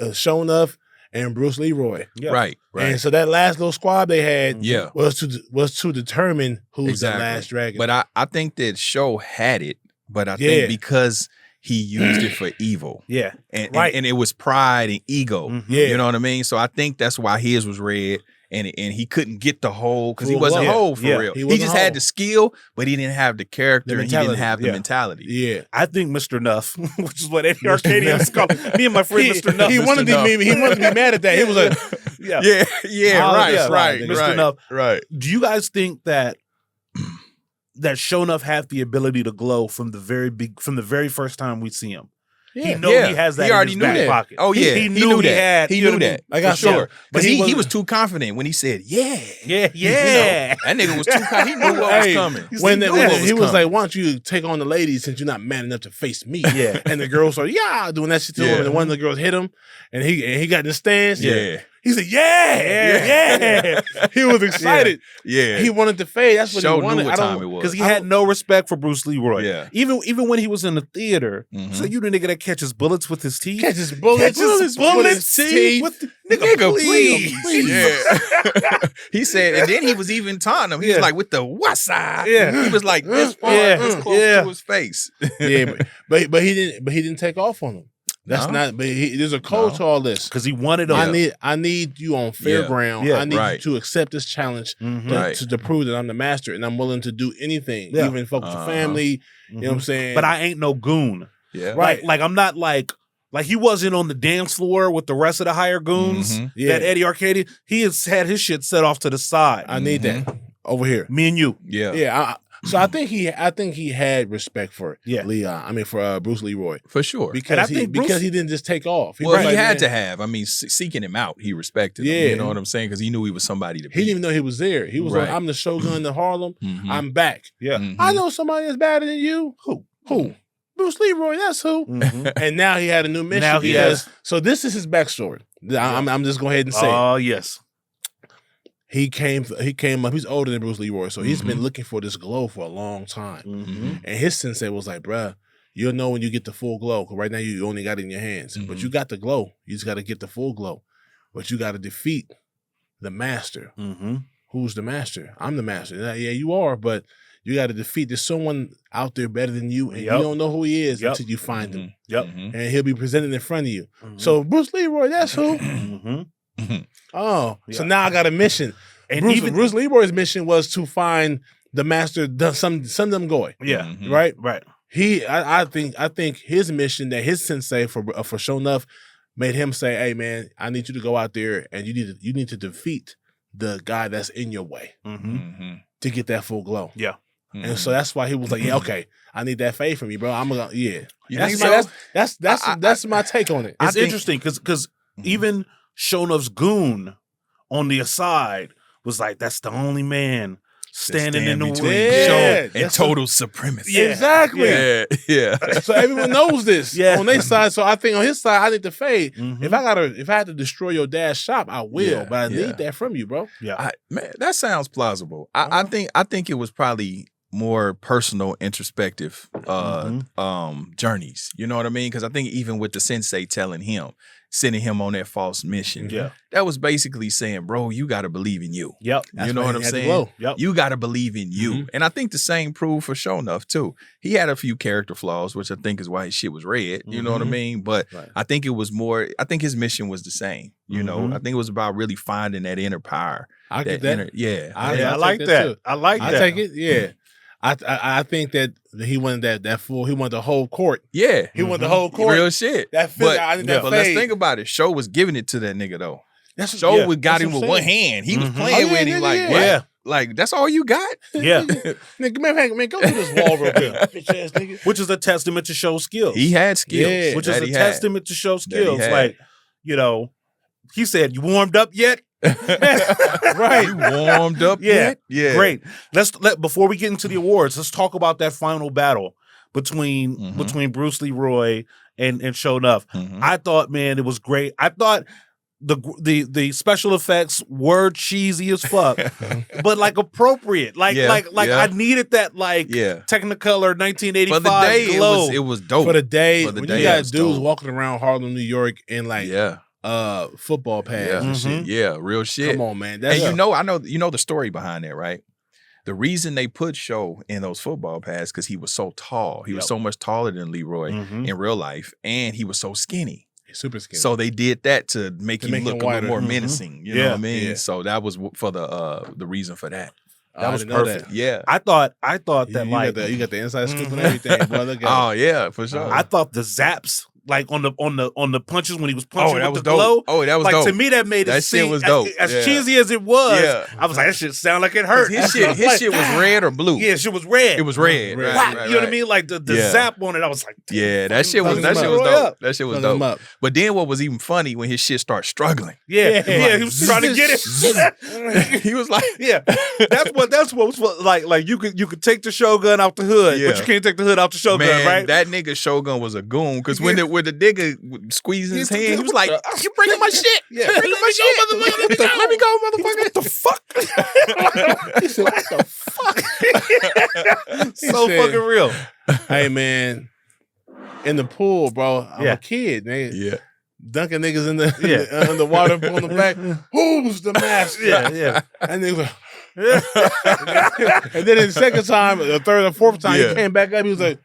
Shonuff and Bruce Leroy. Right. And so that last little squad they had was to determine who's the Last Dragon. But I think that Show had it, but I think because he used it for evil. And it was pride and ego. You know what I mean? So I think that's why his was red. And he couldn't get the whole because he wasn't whole for real. He just had the skill, but he didn't have the character and he didn't have the mentality. Yeah, I think Mr. Nuff, which is what Eddie Arcadians call me and my friend Mr. Nuff. He wanted to be mad at that. He was like, right, Mr. Nuff. Right. Do you guys think that Shonuff had the ability to glow from the very first time we see him? He has that. He already in knew his back that. pocket. Oh yeah, he knew that. He knew that. Like I sure. But he was too too confident when he said, yeah. That nigga was too confident. He knew what was coming. He was like, why don't you take on the ladies since you're not man enough to face me? Yeah. And the girls are doing that shit to him. And one of the girls hit him and he got in the stance. Yeah. He said, yeah. He was excited. Yeah. He wanted to fade. That's what he wanted. Knew what time it was. Because he had no respect for Bruce Leroy. Yeah. Even when he was in the theater. So you the nigga that catches bullets with his teeth? Catches bullets with his teeth? With nigga, please. Yeah. He said, and then he was even taunting him. He was like, with the what side? Yeah. He was like this far, this close to his face. But he didn't take off on him. That's not. But there's a code to all this because he wanted. I need you on fair ground. I need you to accept this challenge to prove that I'm the master and I'm willing to do anything, even fuck with your family. You know what I'm saying? But I ain't no goon. Yeah, right. Like I'm not like he wasn't on the dance floor with the rest of the higher goons. That Eddie Arcadian. He has had his shit set off to the side. I need that over here. Me and you. Yeah. So I think he had respect for Leon. I mean for Bruce Leroy for sure because he didn't just take off. He had to have. I mean, seeking him out, he respected him. You know what I'm saying? Because he knew he was somebody to beat. He didn't even know he was there. He was like, I'm the Shogun of Harlem. I'm back. I know somebody that's better than you. Who? Bruce Leroy. That's who. And now he had a new mission. Now he has. So this is his backstory. I'm just going ahead and say. Oh yes. He came up. He's older than Bruce Leroy, so he's been looking for this glow for a long time. And his sensei was like, "Bruh, you'll know when you get the full glow. Cause right now you only got it in your hands, but you got the glow. You just got to get the full glow. But you got to defeat the master. Who's the master? I'm the master. Yeah, you are, but you got to defeat. There's someone out there better than you, and you don't know who he is until you find him. And he'll be presented in front of you. So Bruce Leroy, that's who." So now I got a mission. And Bruce Leroy's mission was to find the master Sum Dum Goy. Right. I think his mission that his sensei for Shonuff made him say, "Hey man, I need you to go out there and you need to defeat the guy that's in your way." to get that full glow. Yeah. And so that's why he was like, yeah, okay, I need that fade from you, bro. I'm gonna, yeah. You That's think my, so? that's my take on it. It's interesting because even Shonuf's goon on the aside was like, that's the only man standing in the between way. Yeah. and total supremacy. Yeah. Exactly. Yeah. So everyone knows this on their side. So I think on his side, I need to fade. Mhm. If I had to destroy your dad's shop, I will. Yeah, But I yeah. need that from you, bro. Yeah. Man, that sounds plausible. I think it was probably more personal, introspective journeys. You know what I mean? Because I think even with the sensei sending him on that false mission, that was basically saying, bro, you got to believe in you. Yep. You know what I'm saying? Yep. You got to believe in you. And I think the same proved for Shonuff too. He had a few character flaws, which I think is why his shit was red. You know what I mean? But I think it was more, I think his mission was the same. You know, I think it was about really finding that inner power. I get that. I like that. Too. I like that. I take it. Yeah. I think that he wanted that full. He wanted the whole court. Yeah, He wanted the whole court. real shit. That but I think that but let's fade. think about it. Show was giving it to that nigga though. That's Show got that's him what with I'm one saying. hand. He was playing with him like, what? Yeah. Like that's all you got? Yeah. Nigga, man, go through this wall real quick, bitch ass nigga. Which is a testament to Show skills. He had skills. Yeah. Which is that a he had. testament to Show skills. had. Like, you know, he said, "You warmed up yet?" Right. You warmed up Yeah. yet? Yeah. Great. Before we get into the awards, let's talk about that final battle between Bruce Leroy and Shonuff. I thought, man, it was great. I thought the special effects were cheesy as fuck, but like appropriate. Like I needed that Technicolor 1985 For the day, glow. it was dope. For the day, For the when day, you it got was dudes dope. walking around Harlem, New York, in like football pads and shit. Yeah, real shit. Come on, man. And That's you know the story behind that, right? The reason they put Show in those football pads because he was so tall. He was so much taller than Leroy in real life, and he was so skinny. super skinny. So they did that to make him make look him a little wider. more menacing. You know what I mean? Yeah. So that was for the reason for that. I That was didn't know perfect. that. Yeah. I thought that you got the inside scoop and everything, bro. Look at Oh yeah, for sure. I thought the zaps like on the punches when he was punching that with was the dope. glow. Oh, that was like dope. to me that made That it shit seem was dope. as Yeah. cheesy as it was. Yeah. I was like, that shit sound like it hurt. His shit was red or blue. Yeah, shit was red. It was red. Red. Right, You know what I mean? Like the Yeah. zap on it, I was like, Yeah, that shit was Fucking dope. up. That shit was Fucking him dope. up. But then what was even funny when his shit started struggling. yeah, he was trying to get it. He was like, Yeah, that's what was like you could take the Shogun out the hood, Yeah. but you can't take the hood out the Shogun, man, right? that nigga Shogun was a goon. Because when the nigga squeezing his hand, he was like, you bringing my shit. Yeah. Bringing my shit. Let me go, motherfucker. What the fuck? He said, what the fuck? So said- fucking real. Hey, man. In the pool, bro. I'm a kid, man. Yeah. Dunking niggas in the water, pulling them back. Who's the master? Yeah. And they was and then the second time, the third or fourth time, Yeah. he came back up. He was like,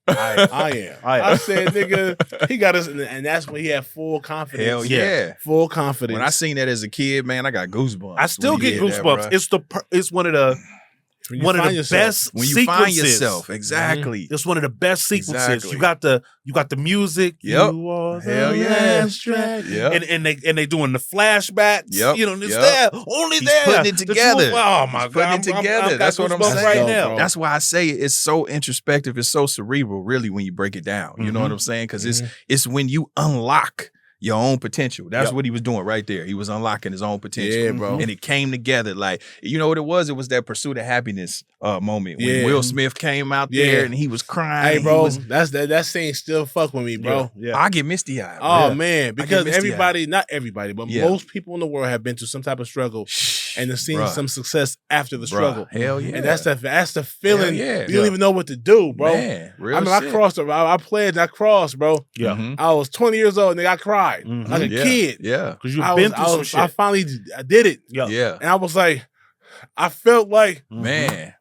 I am. I am. said, nigga, he got us, and that's when he had full confidence. Hell yeah. Full confidence. When I seen that as a kid, man, I got goosebumps. I still when you get did that, goosebumps. bruh. It's one of the When you one of find the yourself. best When you sequences. find yourself, exactly. It's one of the best sequences. Exactly. You got the music. Yep. You are the Hell yeah. last track. Yep. And they doing the flashbacks. Yep. You know, it's Yep. there. Only He's there. putting it The together. truth- oh my He's god. putting it I'm together. got That's what I'm goosebumps saying. right That's now. dope, bro. That's why I say it's so introspective. It's so cerebral, really, when you break it down. You know what I'm saying? Because it's when you unlock your own potential. That's what he was doing right there. He was unlocking his own potential. Yeah, bro. And it came together. Like, you know what it was? It was that pursuit of happiness moment when Yeah. Will Smith came out there and he was crying. Hey, bro, He was, that scene still fuck with me, bro. Yeah. I get misty eyed. Oh man, because misty-eyed. everybody, not everybody, but Yeah. most people in the world have been through some type of struggle and have seen Bruh. some success after the Bruh. struggle. Hell yeah. And that's the feeling. Hell yeah. You don't even know what to do, bro. Man, real I mean, I shit. crossed. I pledged. I crossed, bro. Yeah. Mhm. I was 20 years old, and I cried like a Yeah. kid. Yeah. Because you've I been was, through I some was, shit. I finally did it, Yeah. Yeah. and I was like, I felt like, Man.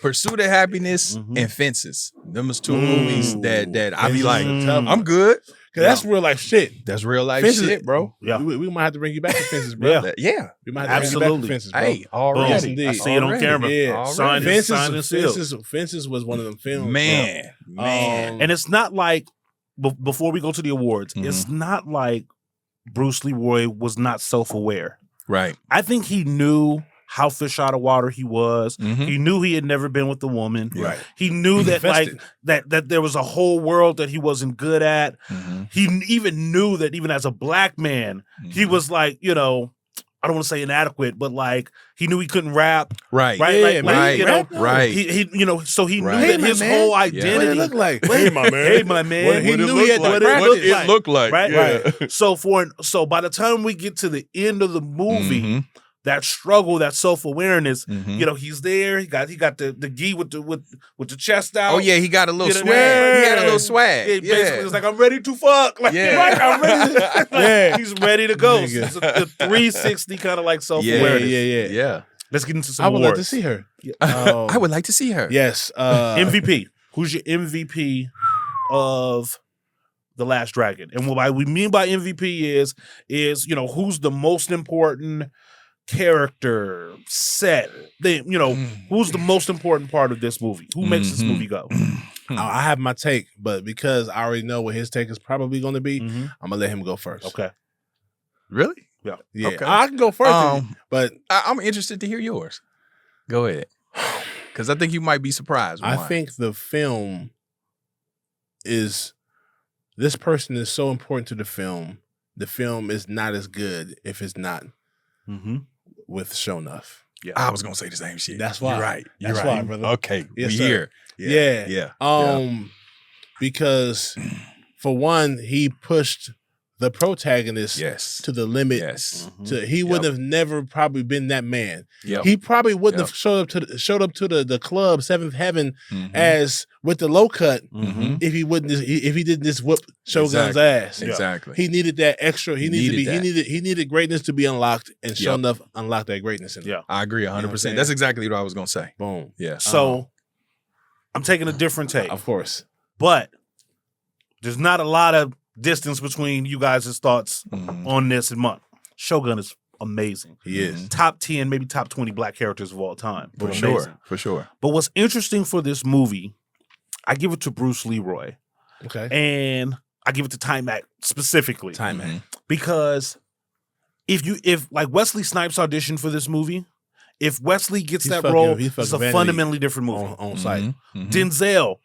Pursuit of Happiness and Fences. Them is two movies that I be like, I'm good. cause that's real life shit. That's real life Fences- shit, bro. Yeah. We might have to bring you back to fences, bro. Yeah. Yeah. We might have to bring you back to Absolutely. fences, bro. Hey, already. Yes, indeed. I see it on Already. camera. Yeah. Already. Signed and sealed. Fences was one of them films, Man. bro. Man. And it's not like before we go to the awards, it's not like Bruce Leroy was not self-aware. Right. I think he knew how fish out of water he was. He knew he had never been with a woman. Right. He knew that that there was a whole world that he wasn't good at. He even knew that even as a black man, he was like, you know, I don't want to say inadequate, but like he knew he couldn't rap. Right. Yeah, right. You know, right. He you know, so he Right. knew that Hey, his my man. whole identity. What it look like? Hey, my man. Hey, my man. He knew he had what to it looked like. Right. Yeah. So by the time we get to the end of the movie, that struggle, that self-awareness, you know, he's there. He got the gi with the chest out. Oh yeah, he got a little You know, swag. He had a little swag. It basically was like, I'm ready to fuck. Like, right, I'm ready. Like, he's ready to go. So it's the 360 kind of like self-awareness. Yeah. Let's get into some I would awards. like to see her. I would like to see her. Yes. MVP. Who's your MVP of The Last Dragon? And what we mean by MVP is you know, who's the most important character, set, you know, who's the most important part of this movie? Who makes this movie go? I have my take, but because I already know what his take is probably going to be, I'm gonna let him go first. Okay. Really? Yeah, Okay. I can go first, but I'm interested to hear yours. Go ahead, because I think you might be surprised. I think the film is. This person is so important to the film. The film is not as good if it's not with Shonuff. Yeah, I was gonna say the same shit. That's why. You're right. You're That's right. why, brother. Okay, Yes, we sir. here. Yeah. Because for one, he pushed the protagonist to the limit. Yes. He would have never probably been that man. Yep. He probably wouldn't have showed up to the club Seventh Heaven as with the low cut if he didn't just whoop Shogun's ass. Exactly. He needed that extra. He needed greatness to be unlocked, and Shonuff unlocked that greatness in him. Yeah. I agree 100%. That's exactly what I was gonna say. Boom. Yeah. So I'm taking a different take. Of course. But there's not a lot of distance between you guys' thoughts on this and mine. Shogun is amazing. He is. Top 10, maybe top 20 black characters of all time. For Amazing. sure. For sure. But what's interesting for this movie, I give it to Bruce Leroy. Okay. And I give it to Taimak specifically. Taimak. Because if like Wesley Snipes auditioned for this movie, if Wesley gets that role, it's a Vanity fundamentally different movie. On site. Denzel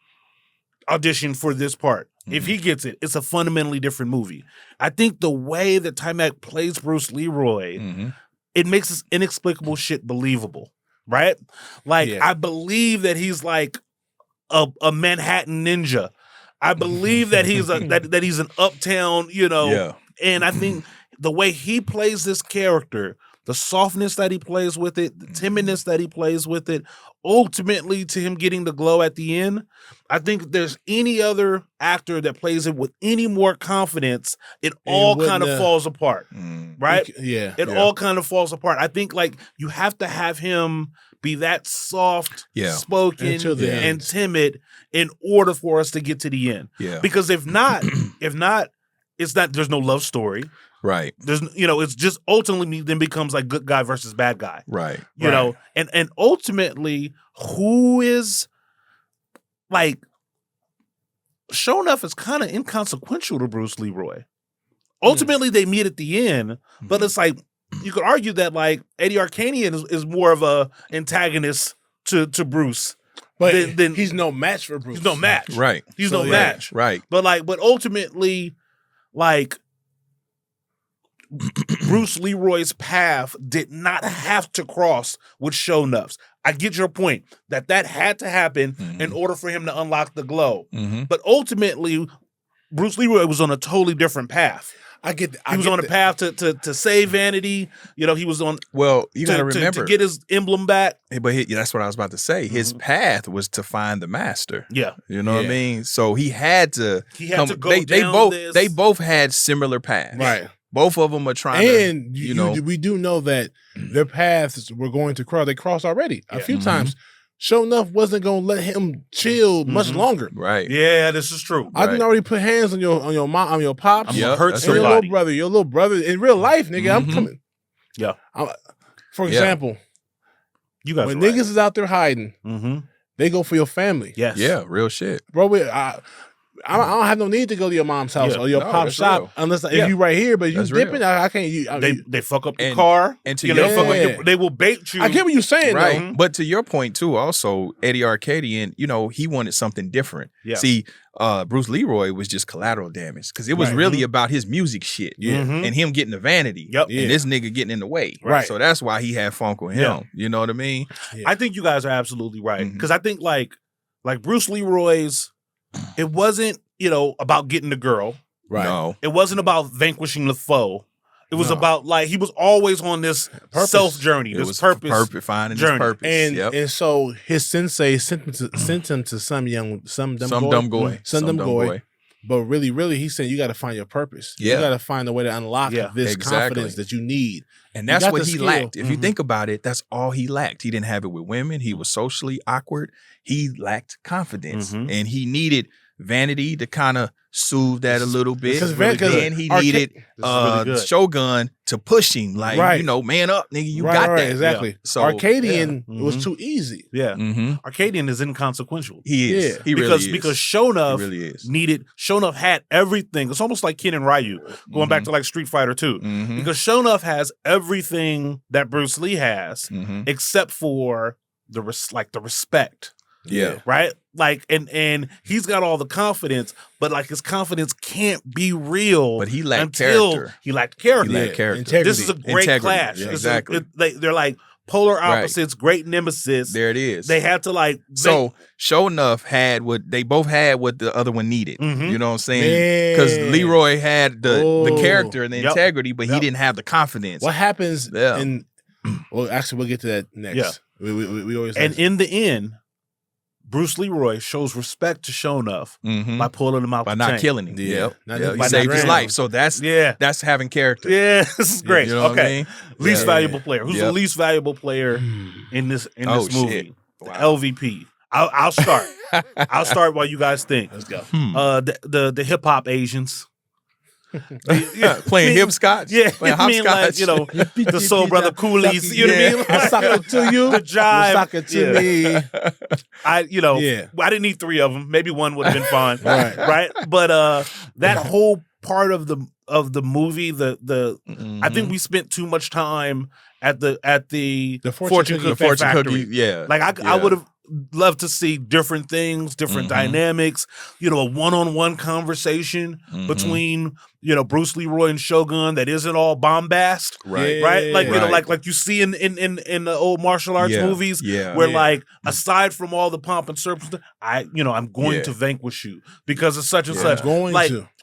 auditioned for this part. If he gets it, it's a fundamentally different movie. I think the way that Taimak plays Bruce Leroy, it makes this inexplicable shit believable, right? Like, I believe that he's like a Manhattan ninja. I believe that he's that he's an uptown, you know. And I think the way he plays this character, the softness that he plays with it, the timidness that he plays with it, ultimately to him getting the glow at the end, I think if there's any other actor that plays it with any more confidence, it all kind of falls apart, right? It all kind of falls apart. I think like you have to have him be that soft spoken and timid in order for us to get to the end. Because if not, there's no love story. Right. There's, you know, it's just ultimately then becomes like good guy versus bad guy. Right. You know, and ultimately, who is like Shonuff is kind of inconsequential to Bruce Leroy. Ultimately, they meet at the end, but it's like you could argue that like Eddie Arcanian is more of a antagonist to Bruce. But he's no match for Bruce. He's no match. Right. He's no match. Right. But ultimately, like Bruce Leroy's path did not have to cross with Shonuff's. I get your point that had to happen in order for him to unlock the glow. But ultimately, Bruce Leroy was on a totally different path. He was on a path to save Vanity. You know, he was on. Well, you got to remember to get his emblem back. But that's what I was about to say. His path was to find the master. Yeah, you know what I mean. So he had to. He had to go down this. They both had similar paths. Right. Both of them are trying and to, you know. We do know that their paths were going to cross. They crossed already a few times. Shonuff wasn't going to let him chill much longer. Right. Yeah, this is true. I didn't already put hands on your mom, on your pops. I'm gonna hurt and somebody. Your little brother. In real life, nigga, I'm coming. Yeah. For example, you guys when niggas is out there hiding, they go for your family. Yes. Yeah, real shit. Bro, I don't have no need to go to your mom's house or your pop's shop real. unless if you right here. But you That's dipping, real. I can't. They fuck up the car, and to you your know, point, they will bait you. I get what you're saying, right? though. But to your point too, also Eddie Arcadian, you know, he wanted something different. Yeah. See, Bruce Leroy was just collateral damage because it was Right. really about his music shit, and him getting the vanity, Yep. and this nigga getting in the way, Right. So that's why he had funk with him. Yeah. You know what I mean? I think you guys are absolutely right because I think like Bruce Leroy's, it wasn't about getting the girl. Right. No. It wasn't about vanquishing the foe. It was about like he was always on this self journey, It this was purpose finding journey. his purpose. And so his sensei sent him to some dumb goy. But really, he said you got to find your purpose. Yeah. You got to find a way to unlock this confidence that you need. And that's what he skill. lacked. If you think about it, that's all he lacked. He didn't have it with women. He was socially awkward. He lacked confidence, and he needed Vanity to kind of soothe that a little bit. And he needed Shogun to push him, like, man up, nigga, you got that. Exactly. Yeah. So Arcadian was too easy. Yeah. Arcadian is inconsequential. He is. Yeah. He really is. Because Shonuff really is. Shonuff had everything. It's almost like Ken and Ryu, going back to like Street Fighter 2. Because Shonuff has everything that Bruce Lee has, except for the respect. Yeah. Right? Like, and he's got all the confidence, but like his confidence can't be real. But he lacked until character. He lacked character. He lacked character. Integrity. This is a great clash. Yeah, exactly. They're like polar opposites, great nemesis. There it is. They had to like. So Shonuff had what they both had what the other one needed. You know what I'm saying? Because Leroy had the character and the integrity, but he didn't have the confidence. What happens in? Well, actually, we'll get to that next. Yeah. We always in the end, Bruce Leroy shows respect to Shonuff by pulling him out by the not tank. killing him. Yeah. He saved his life. So that's having character. Yeah, this is great. You know what I mean? Least valuable player. Who's the least valuable player in this movie? Shit. Wow. LVP. I'll start. I'll start while you guys think. Let's go. The hip hop Asians. Playing hopscotch. Yeah, playing I mean, like, the Soul Brother Coolies. You know what I mean? I suck it to you. The jive. You suck it to me. I didn't need 3 of them. Maybe 1 would have been fine. Right. But that whole part of the movie, I think we spent too much time at the fortune cookie factory. Yeah. Like I would have loved to see different things, different dynamics, a one-on-one conversation between, Bruce Leroy and Shogun that isn't all bombast. Right. Right? Like, like you see in the old martial arts movies where like aside from all the pomp and circumstance, I'm going to vanquish you because of such and such.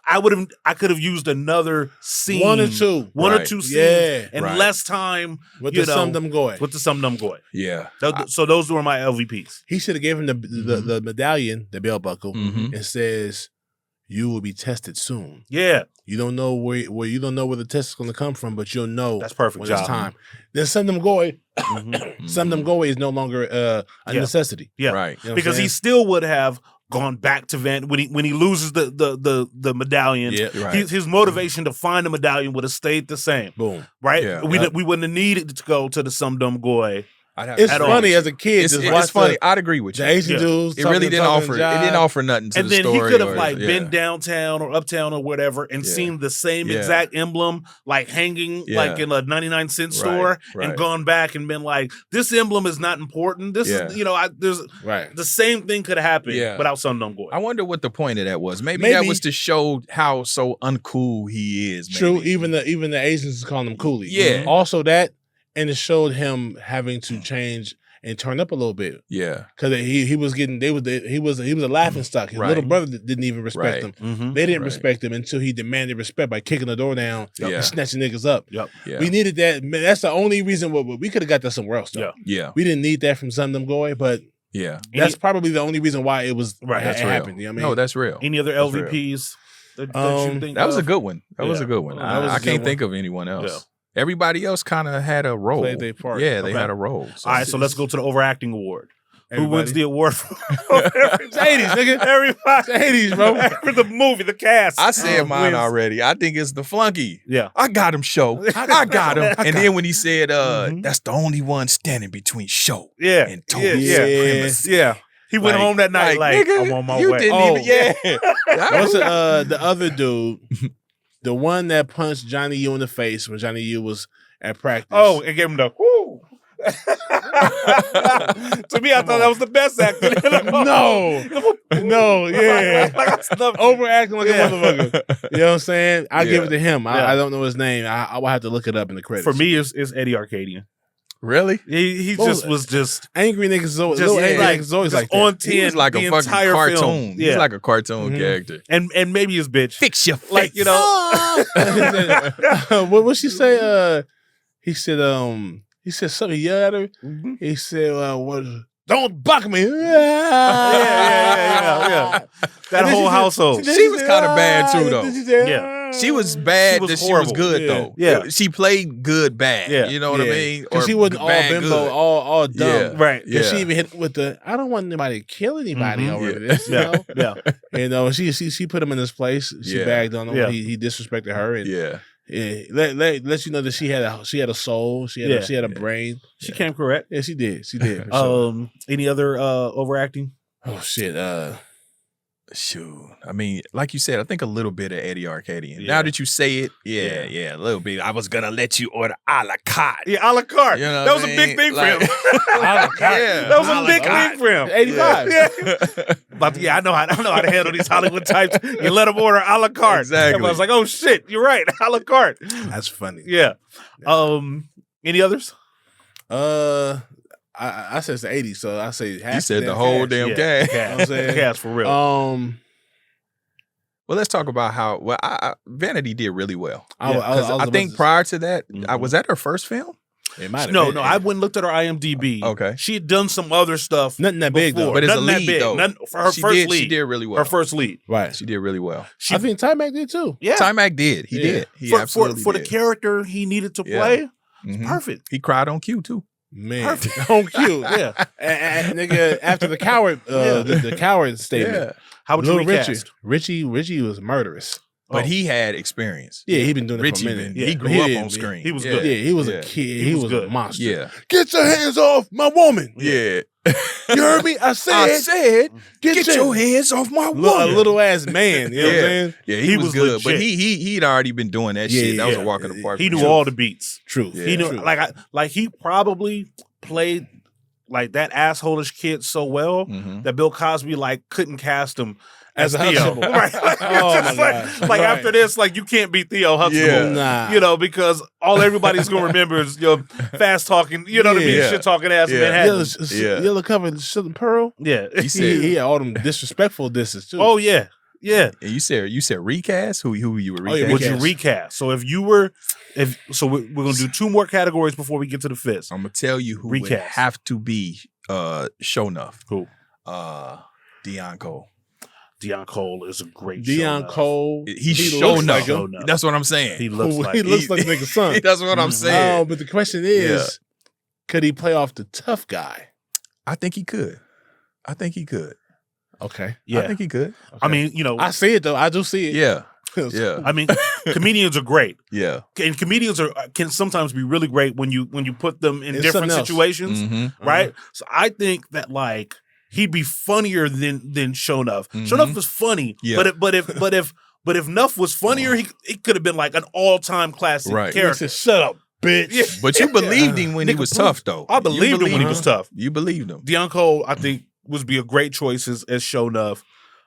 I could have used another scene. 1 or 2. 1 or 2 scenes and less time with the Sum Dum Goy. With the Sum Dum Goy. Yeah. So those were my LVPs. He should have gave him the medallion, the belt buckle, and says, "You will be tested soon." Yeah. You don't know where you don't know where the test is going to come from, but you'll know. That's perfect. When it's time. Then Sum Dum Goy, Sum Dum Goy is no longer a necessity. Yeah. Right. You know because he still would have gone back to Van when he loses the medallion. Yeah, right. His motivation to find the medallion would have stayed the same. Boom. Right? Yeah. We wouldn't have needed to go to the Sum Dum Goy. It's funny as a kid. It's funny. I'd agree with you. The Asian dudes. It really didn't offer. It didn't offer nothing to and the story. And then he could have been downtown or uptown or whatever and seen the same exact emblem like hanging like in a 99-cent store and gone back and been like, this emblem is not important. This is there's the same thing could have happened without Sum Dum Goy. I wonder what the point of that was. Maybe that was to show how so uncool he is. Maybe. True. Even the Asians call him coolie. Yeah. Also that. And it showed him having to change and turn up a little bit. Yeah, because he was getting he was a laughing stock. His little brother didn't even respect him. They didn't respect him until he demanded respect by kicking the door down and snatching niggas up. Yep. Yeah. We needed that. Man, that's the only reason we could have got that somewhere else. Though. Yeah, we didn't need that from Sum Dum Goy, but that's probably the only reason why it was That's real. happened. You know what I mean? No, that's real. Any other LVPs that you think that was of? a good one. That was a good one. I can't think of anyone else. Yeah. Everybody else kind of had a role. Played their part. Yeah, they had a role. So all right, so let's go to the overacting award. Everybody. Who wins the award for It's 80s, nigga. Everybody. It's 80s, bro. For the movie, the cast. I said mine already. I think it's the flunky. Yeah. I got him, Show. I got him. And then when he said, that's the only one standing between Show and Tony. Yeah. He went home that night like, nigga, I'm on my you way. Didn't even, What's the other dude? The one that punched Johnny U in the face when Johnny U was at practice. Oh, and gave him the whoo. To me, I thought that was the best acting. No, yeah. Overacting like a motherfucker. You know what I'm saying? I give it to him. I don't know his name. I will have to look it up in the credits. For me, it's Eddie Arcadian. Really? He was just angry niggas. Always like on 10. He was like a fucking cartoon. Film. He's like a cartoon character. And maybe his bitch. Fix your face. Like, you know. What she say? He said something. He yelled at her. Mm-hmm. He said, "What? Don't buck me." Yeah. That whole household. She was kind of bad too, though. Yeah. She was bad. She was good though. Yeah. She played good bad. Yeah. You know what I mean? Because she wasn't all bimbo, all dumb. Yeah. Right. Yeah. She even hit with the I don't want anybody to kill anybody over this. You know? Yeah. You know, she put him in his place. She bagged on him. Yeah. He disrespected her. And, yeah. Let you know that she had a soul. She had a brain. She came correct. Yeah, she did. She did. Sure. Any other overacting? Oh shit. Shoot. I mean, like you said, I think a little bit of Eddie Arcadian. Yeah. Now that you say it, yeah, a little bit. I was gonna let you order a la carte. Yeah, a la carte. You know that was what I a big mean? thing Like, for him. A la carte. Yeah. That was a big thing for him. 85. Yeah. But I know how to handle these Hollywood types. You let them order a la carte. Exactly. I was like, oh shit, you're right, a la carte. That's funny. Yeah. Any others? I said it's the 80s, so I say half. You said the whole damn cast. You know what I'm saying? Cast for real. Well, let's talk about how Vanity did really well. I think prior to that, was that her first film? It might have No, been. I went and looked at her IMDb. Okay. She had done some other stuff. Nothing that big, though. But it's Nothing a lead, that big. though. For her first lead. She did really well. Her first lead. Right. She did really well. I think Taimak did too. Yeah. Taimak did. He did. He absolutely for did. the character he needed to play, it's perfect. He cried on cue, too. Man, Perfect. on cue. Yeah. And nigga, after the coward, the coward statement. Yeah. How would you recast? Richie was murderous. But he had experience. Yeah, he been doing it Richie for a minute. he grew up on screen. He was Yeah, good. he was a kid. He was a monster. Yeah. Get your hands off my woman. Yeah. You heard me? I said, get your hands off my woman. A little ass man. You know what I'm saying? Yeah, he was good. legit. But he'd already been doing that shit. That was a walk in the park. He knew all the beats. True. Yeah. He knew like he probably played like that asshole-ish kid so well that Bill Cosby couldn't cast him as a Theo. Huxtable. Right. Oh my gosh. Like Right. after this, you can't be Theo Huxtable. Yeah. Nah. You know, because all everybody's gonna remember is your fast talking, you know what I mean, Yeah. shit talking ass Yeah. Manhattan. Yellow covered Sugar Pearl. Yeah. He had all them disrespectful disses too. Oh yeah. Yeah. And you said recast? Who you were Oh, yeah, recast? Would you recast? So we're gonna do 2 more categories before we get to the fifth. I'm gonna tell you who would Recast. have to be Shonuff. Who? Deion Cole. Deion Cole is a great Deion Shonuff. Cole. He looks Shonuff. like him. Shonuff. That's what I'm saying. He looks like He looks like nigga's son. That's what I'm saying. But the question is, could he play off the tough guy? I think he could. Okay. Yeah. I think he could. I mean, I see it though. I do see it. Yeah. Yeah. I mean, comedians are great. Yeah. And comedians can sometimes be really great when you put them in It's different something else. situations, Mm-hmm. right? So I think that he'd be funnier than Shonuff. Shonuff was funny, Yeah. but if Nuff was funnier, he could have been like an all-time classic Right. He character. said, "Shut up, bitch." Yeah. But you believed him when he Nigga, was tough, though. I believed him when he was tough. You believed him. Deion Cole, I think, would be a great choice as Shonuff.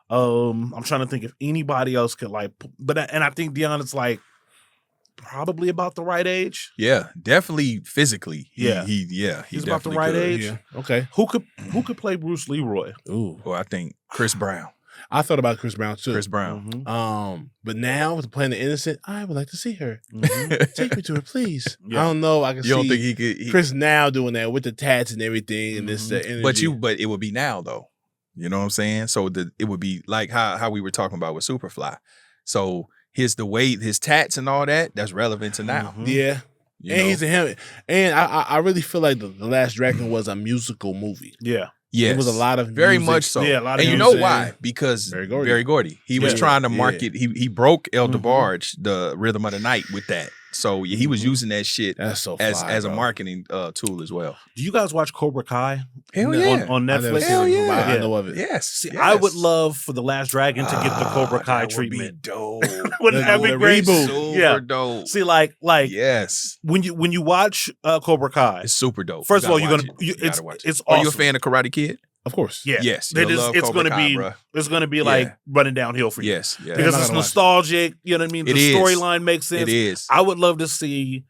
I'm trying to think if anybody else could I think Deion is probably about the right age. Yeah, definitely physically. He's about the definitely right could. age. Yeah. Okay. Who could play Bruce Leroy? Ooh. Well, I think Chris Brown. I thought about Chris Brown too. Chris Brown. Mm-hmm. But now with playing the innocent, I would like to see her. Mhm. Take me to her, please. Yeah. I don't know. I can You don't see think he could? Chris now doing that with the tats and everything, and this energy. But it would be now though. You know what I'm saying? So it would be like how we were talking about with Superfly. So his tats and all that, that's relevant to now. Mhm. Yeah. You And know? he's a him. And I really feel like the Last Dragon was a musical movie. Yeah. Yes. It was a lot of very music. much so. Yeah, a lot of and you music. know why? Because Berry Gordy. He was Yeah. trying to Yeah. market. He broke El DeBarge, the Rhythm of the Night, with that. So yeah, he was using that shit That's so as fly, as a bro. marketing tool as well. Do you guys watch Cobra Kai? Hell No. yeah. On I never Netflix? seen Hell it, but yeah. I know of it. Yes. See, yes. I would love for The Last Dragon to get the Cobra Kai that would be treatment. dope. Wouldn't that be The great? reboot. Super Yeah. dope. See, like Yes. when you watch Cobra Kai, It's super dope. first of all, You you're gotta gonna watch it. You gotta watch it. it's Are awesome. you a fan of Karate Kid? Of course. Yeah. Yes. It You'll is, love it's Cobra gonna Kai, be bruh. it's gonna be like Yeah. running downhill for you. Yes. Yeah. Because I'm it's not gonna watch it. nostalgic, you know what I mean? It The is. storyline makes sense. It is. I would love to see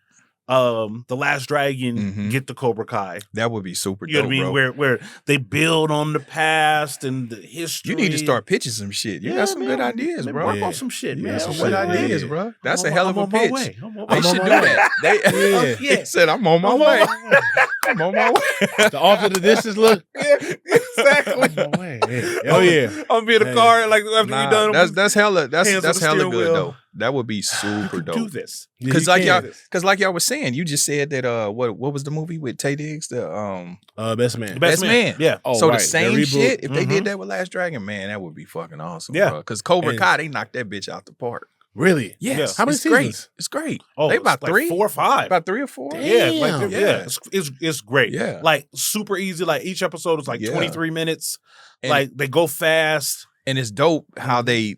The Last Dragon Mhm. get the Cobra Kai. That would be super You know dope, what I mean? bro. Where they build on the past and the history. You need to start pitching some shit. You got some good ideas, man, bro. Work Yeah. on some shit, You man. got some Yeah, good yeah. ideas, bro. That's I'm a hell of I'm a on my pitch. way. I'm on They my should way. do that. They Yeah. he said, I'm on my I'm on way. my- I'm on my way. The off of the distance look. Yeah, exactly. No way. Yeah. Oh yeah. I'm gonna be in the Hey. car like after Nah, we done. that's hella hands on that's the hella steering good wheel. though. That would be you super can do dope. this. Yeah, Cause you like can. y'all was saying, you just said that what was the movie with Tay Diggs? The Best Man. The Best Man. Yeah. Oh, so right. the same reboot. shit. If they Mhm. did that with Last Dragon, man, that would be fucking awesome. Yeah. bro. Cause Cobra And- Kai, they knocked that bitch out the park. Really? Yes. Yeah. How many it's great. seasons? It's great. Oh, they it's about like 3, 4 or 5. about 3 or 4. Damn. Yeah, like Yeah. it's great. Yeah. Like super easy. Like each episode is like Yeah. 23 minutes. And- like they go fast. And it's dope how they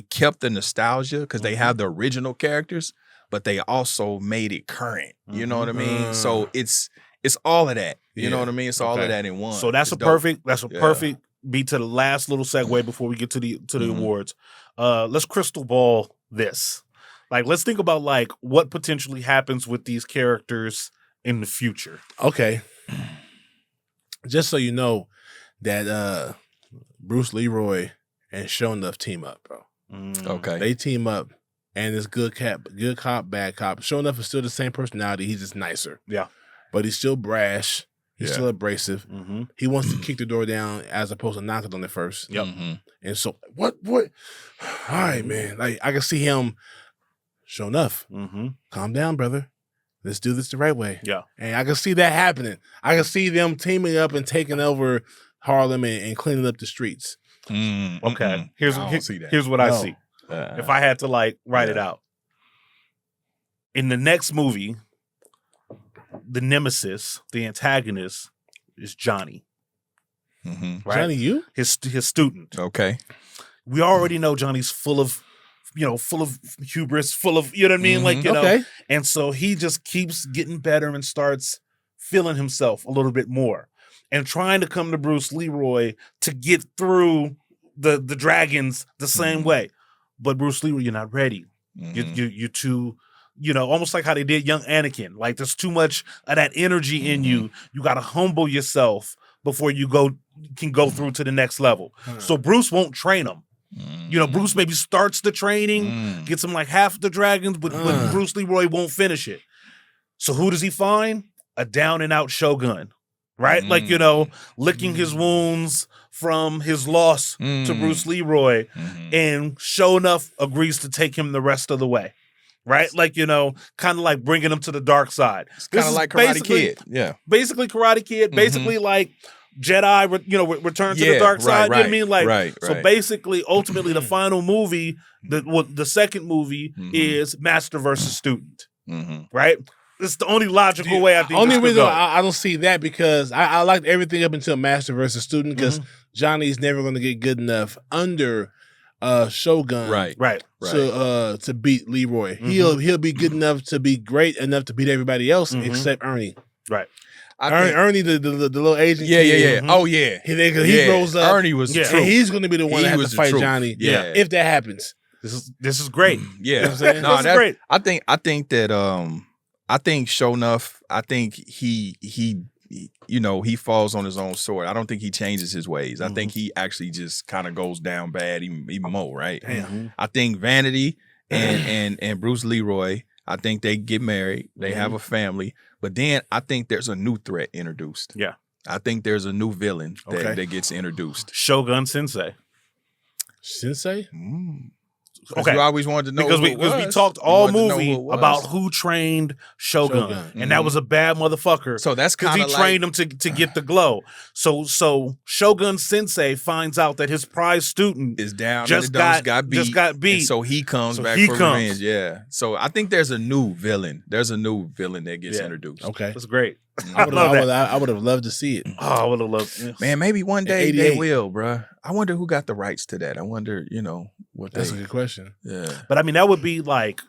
kept the nostalgia because they have the original characters, but they also made it current. You know what I mean? So it's all of that. You know Yeah. what I mean? It's all Okay. of that in one. So that's It's a dope. perfect beat to the last little segue before we get to the Mhm. awards. Let's crystal ball this. Like let's think about like what potentially happens with these characters in the future. Okay. Just so you know that Bruce Leroy and Shonuff team up, bro. Okay. They team up and it's good cop, bad cop. Shonuff is still the same personality. He's just nicer. Yeah. But he's still brash. He's Yeah. still abrasive. Mm-hmm. He wants to kick the door down as opposed to knock it on it first. Yep. Mhm. And so what? All right, man. Like I can see him. Shonuff, Mm-hmm. calm down, brother. Let's do this the right way. Yeah. And I can see that happening. I can see them teaming up and taking over Harlem and cleaning up the streets. Mm, Okay. mm-mm. Here's I don't see that. here's what I No. see. If I had to like write it out. In the next movie, the nemesis, the antagonist, is Johnny, Mhm. right? Johnny, you? His student. Okay. We already know Johnny's full of hubris, full of, you know what I mean? Like, you know, Okay. and so he just keeps getting better and starts feeling himself a little bit more and trying to come to Bruce Leroy to get through the dragons the same Mhm. way. But Bruce Leroy, you're not ready. Mhm. You're too, almost like how they did young Anakin. Like there's too much of that energy in you. You got to humble yourself before you can go through to the next level. So Bruce won't train him. Bruce maybe starts the training, Mm. gets him like half the dragons, but Bruce Leroy won't finish it. So who does he find? A down and out shogun, right? Like, licking his wounds from his loss to Mm. Bruce Leroy, Mhm. and Shonuff agrees to take him the rest of the way, right? Like, kind of like bringing him to the dark side. It's kind This of is like Karate basically- Kid. Yeah. Basically Karate Kid, basically like Jedi, return to the dark side. You know what I mean? Like, right, so basically, ultimately, the final movie, the second movie Mhm. is Master versus Student, Mhm. right? It's the only logical way I think. Only this could reason go. I don't see that because I liked everything up until Master versus Student because Johnny's never going to get good enough under Shogun Right. right. to beat Leroy. He'll be good enough to be great enough to beat everybody else except Ernie. Right. Ernie, the little Asian Yeah, kid. yeah, yeah. Mhm. Oh, yeah. He grows up. Ernie was Yeah. the And truth. he's going to be the one He that has was to the fight truth. Johnny. Yeah. If that happens. This is great. Yeah. You know what I'm saying? No, This is great. I think that I think Shonuff, I think he he falls on his own sword. I don't think he changes his ways. I think he actually just kind of goes down bad even more, right? Damn. I think Vanity and Bruce Leroy, I think they get married, they have a family, but then I think there's a new threat introduced. Yeah. I think there's a new villain Okay. that gets introduced. Shogun Sensei. Sensei? You always wanted to know because who we it was. talked You all wanted to know movie who it was. about who trained Shogun. And that was a bad motherfucker. So that's because kind he of trained him to get the glow. So Shogun Sensei finds out that his prize student is down just and the got beat. Just got beat. And so he comes back for revenge. Yeah. So I think there's a new villain. There's a new villain that gets introduced. Okay. That's great. I would have loved to see it. Oh, I would have loved. Man, maybe one day 88. they will, bruh. I wonder who got the rights to that. I wonder, what That's a good question. Yeah. But I mean, that would be like,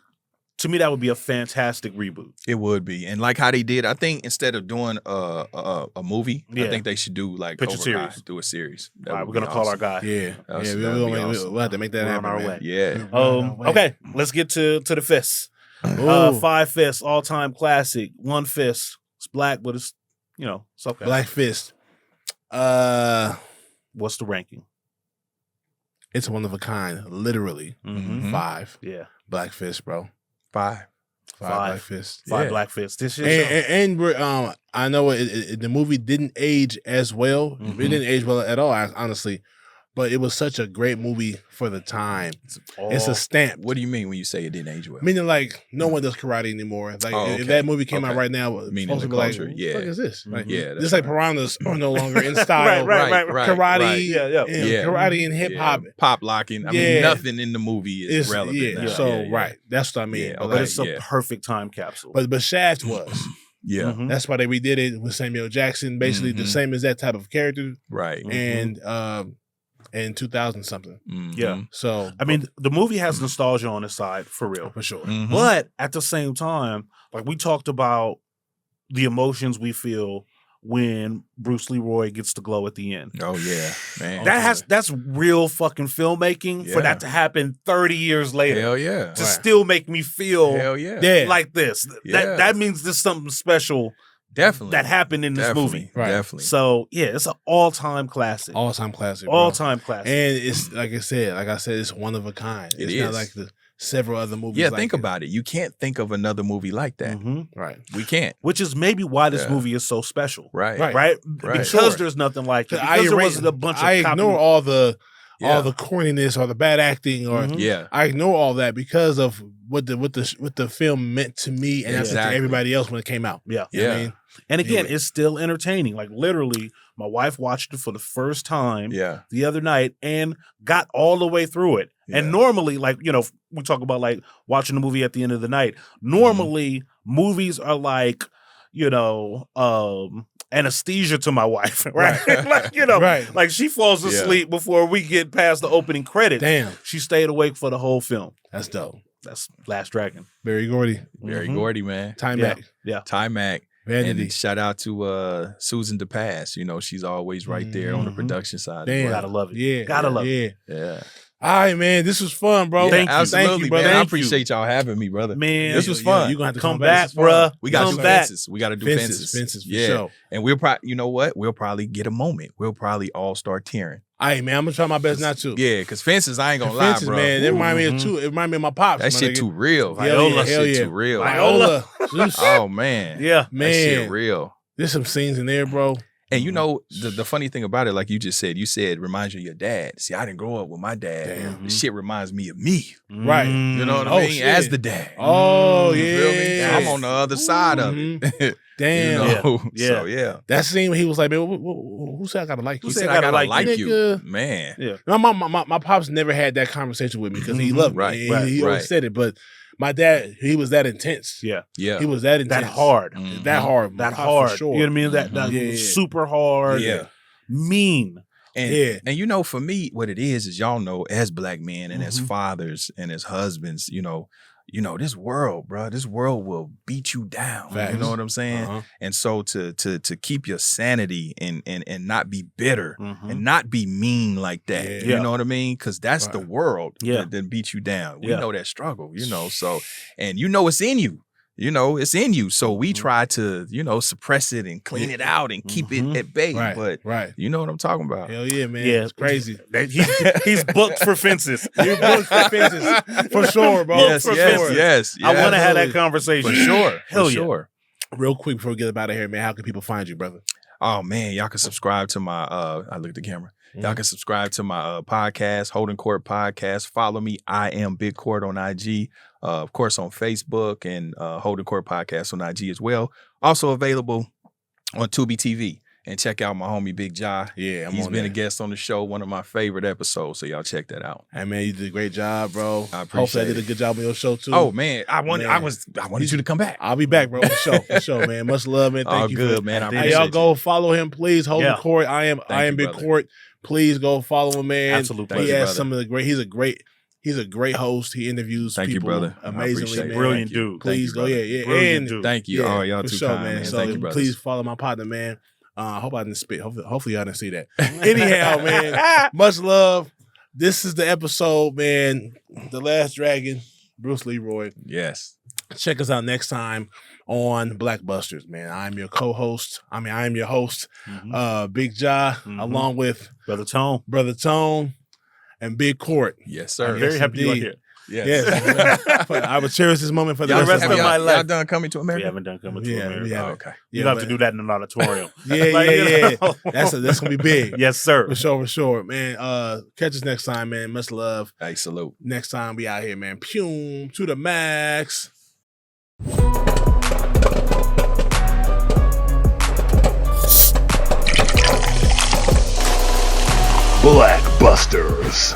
to me, that would be a fantastic reboot. It would be. And like how they did, I think instead of doing a movie, I think they should do like Picture series. Do a series. All right, we're going to call our guy. Yeah. Awesome. We'll have to make that happen. On our man. way. Yeah. Okay, let's get to the fists. 5 fists, all-time classic. 1 fist. It's black, but it's, it's okay. Black Fist. What's the ranking? It's one of a kind. Literally. 5. Yeah. Black Fist, bro. 5. Black Fist. 5 Yeah. Black Fists. This shit. And we're, I know the movie didn't age as well. It didn't age well at all, honestly. But it was such a great movie for the time. It's a stamp. What do you mean when you say it didn't age well? Meaning, like, no one does karate anymore. Like, if that movie came out right now, meaning the be culture, like, what the fuck is this? Like, yeah, just like piranhas are no longer in style. Right. Karate, Yeah. karate and hip hop. Pop locking. I mean, nothing in the movie is relevant. now. So, right. That's what I mean. Yeah, But But like, it's a perfect time capsule. but Shaft was. Yeah. That's why they redid it with Samuel Jackson. Basically the same as that type of character. Right. And in 2000 something. Yeah. So I mean, the movie has nostalgia on its side, for real. for sure. But at the same time, like we talked about the emotions we feel when Bruce Leroy gets the glow at the end. Oh yeah, man. That's real fucking filmmaking for that to happen 30 years later. Hell yeah. To still make me feel Hell yeah. like this. Yeah. That means there's something special Definitely. that happened in this movie. Right. Definitely. So yeah, it's an all-time classic. All-time classic. Bro. All-time classic. And it's like I said, it's one of a kind. It's not like the several other movies. Yeah, like think about it. You can't think of another movie like that. Right. We can't. Which is maybe why this movie is so special. Right. Right? Because there's nothing like it. Because there wasn't a bunch of I ignore all the corniness or the bad acting or I ignore all that because of what the film meant to me and to everybody else when it came out. Yeah. You know what I mean? And again, it's still entertaining. Like literally, my wife watched it for the first time the other night and got all the way through it. Yeah. And normally, like, we talk about like watching a movie at the end of the night. Normally, movies are like, anesthesia to my wife, right? Like, like she falls asleep before we get past the opening credits. Damn. She stayed awake for the whole film. That's dope. That's Last Dragon. Berry Gordy. Berry Gordy, man. Taimak. Yeah. Taimak. Vanity. And shout out to Susan DePass. She's always right there on the production side. Damn. Gotta love it. Yeah. Gotta love it. Yeah. All right, man. This was fun, bro. Yeah, absolutely, Thank you, brother. man. I appreciate y'all having me, brother. Man, this was fun. You're gonna have to come back, bruh. We got to do back. fences. We got to do Fences for sure. And we'll probably, you know what? We'll probably get a moment. We'll probably all start tearing. All right, man. I'm gonna try my best not to. Yeah, because fences, I ain't gonna lie, Fences, bro. man. It remind me of It remind me of my pops. That shit too real. Viola, That shit too real. Viola. Oh man. Yeah, man. That shit real. There's some scenes in there, bro. And the funny thing about it, like you just said, reminds you of your dad. See, I didn't grow up with my dad. Damn. The shit reminds me of me. Right. You know what I mean? Shit. As the dad. Oh, You feel me? yeah. So I'm on the other side of it. Damn. So yeah. That scene when he was like, man, who said I gotta like you? Who said I gotta like you? Nigga. Man. Yeah. No, my pops never had that conversation with me because he loved me. He always said it, but my dad, he was that intense. Yeah. He was that intense. That hard. That hard. That hard. For sure. You know what I mean? That super hard. Yeah. Mean. And for me, what it is y'all know, as black men and as fathers and as husbands, this world, bro, this world will beat you down. Facts. You know what I'm saying? And so to keep your sanity and not be bitter and not be mean like that. You know what I mean? Because that's the world that beats you down. We know that struggle, so, and it's in you. It's in you. So we try to, suppress it and clean it out and keep it at bay. Right. But you know what I'm talking about. Hell yeah, man. Yeah. It's crazy. He's booked for fences. He's booked for fences. For sure, bro. Yes. I want to have that conversation. For sure. Hell For yeah. sure. Real quick before we get up out of here, man, how can people find you, brother? Oh man, y'all can subscribe to my I look at the camera. Y'all can subscribe to my podcast, Holding Court Podcast. Follow me. I am Big Court on IG. Of course, on Facebook and Holding Court Podcast on IG as well. Also available on Tubi TV. And check out my homie Big Ja. Yeah, He's been a guest on the show, one of my favorite episodes. So y'all check that out. Hey man, you did a great job, bro. I appreciate Hopefully I did it. a good job on your show too. Oh man, I wanted you to come back. I'll be back, bro. For sure, man. Much love, man. Thank you. Good, man. I Hey, appreciate y'all you. go follow him, please. Hold the court. I am you, Big brother. Court. Please go follow him, man. Absolutely. He Thank you, has brother. some of the great. He's a great host. He interviews Thank you, people brother. I amazingly, appreciate it. man. Brilliant Thank you. dude. Please go, brother. yeah. Brilliant And dude. Thank you. yeah, Oh, y'all for too sure, kind, man. man. So Thank you, brothers. please follow my partner, man. I hope I didn't spit. Hopefully y'all didn't see that. Anyhow, man, much love. This is the episode, man. The Last Dragon, Bruce Leroy. Yes. Check us out next time on BlackBusters, man. I am your host, Big Ja, along with Brother Tone. Brother Tone and Big Court. Yes, sir. I'm very happy you are indeed. here. Yes. Yes. I will cherish this moment for the Y'all, rest of my y'all, life. y'all done Coming to We America? haven't done Coming to Yeah, America. we haven't. okay. You have to do that in an auditorium. Yeah, Like, yeah. you know. That's gonna be big. Yes, sir. For sure, man. Catch us next time, man. Much love. Hey, salute. Next time we out here, man. Pum to the max. BlackBusters.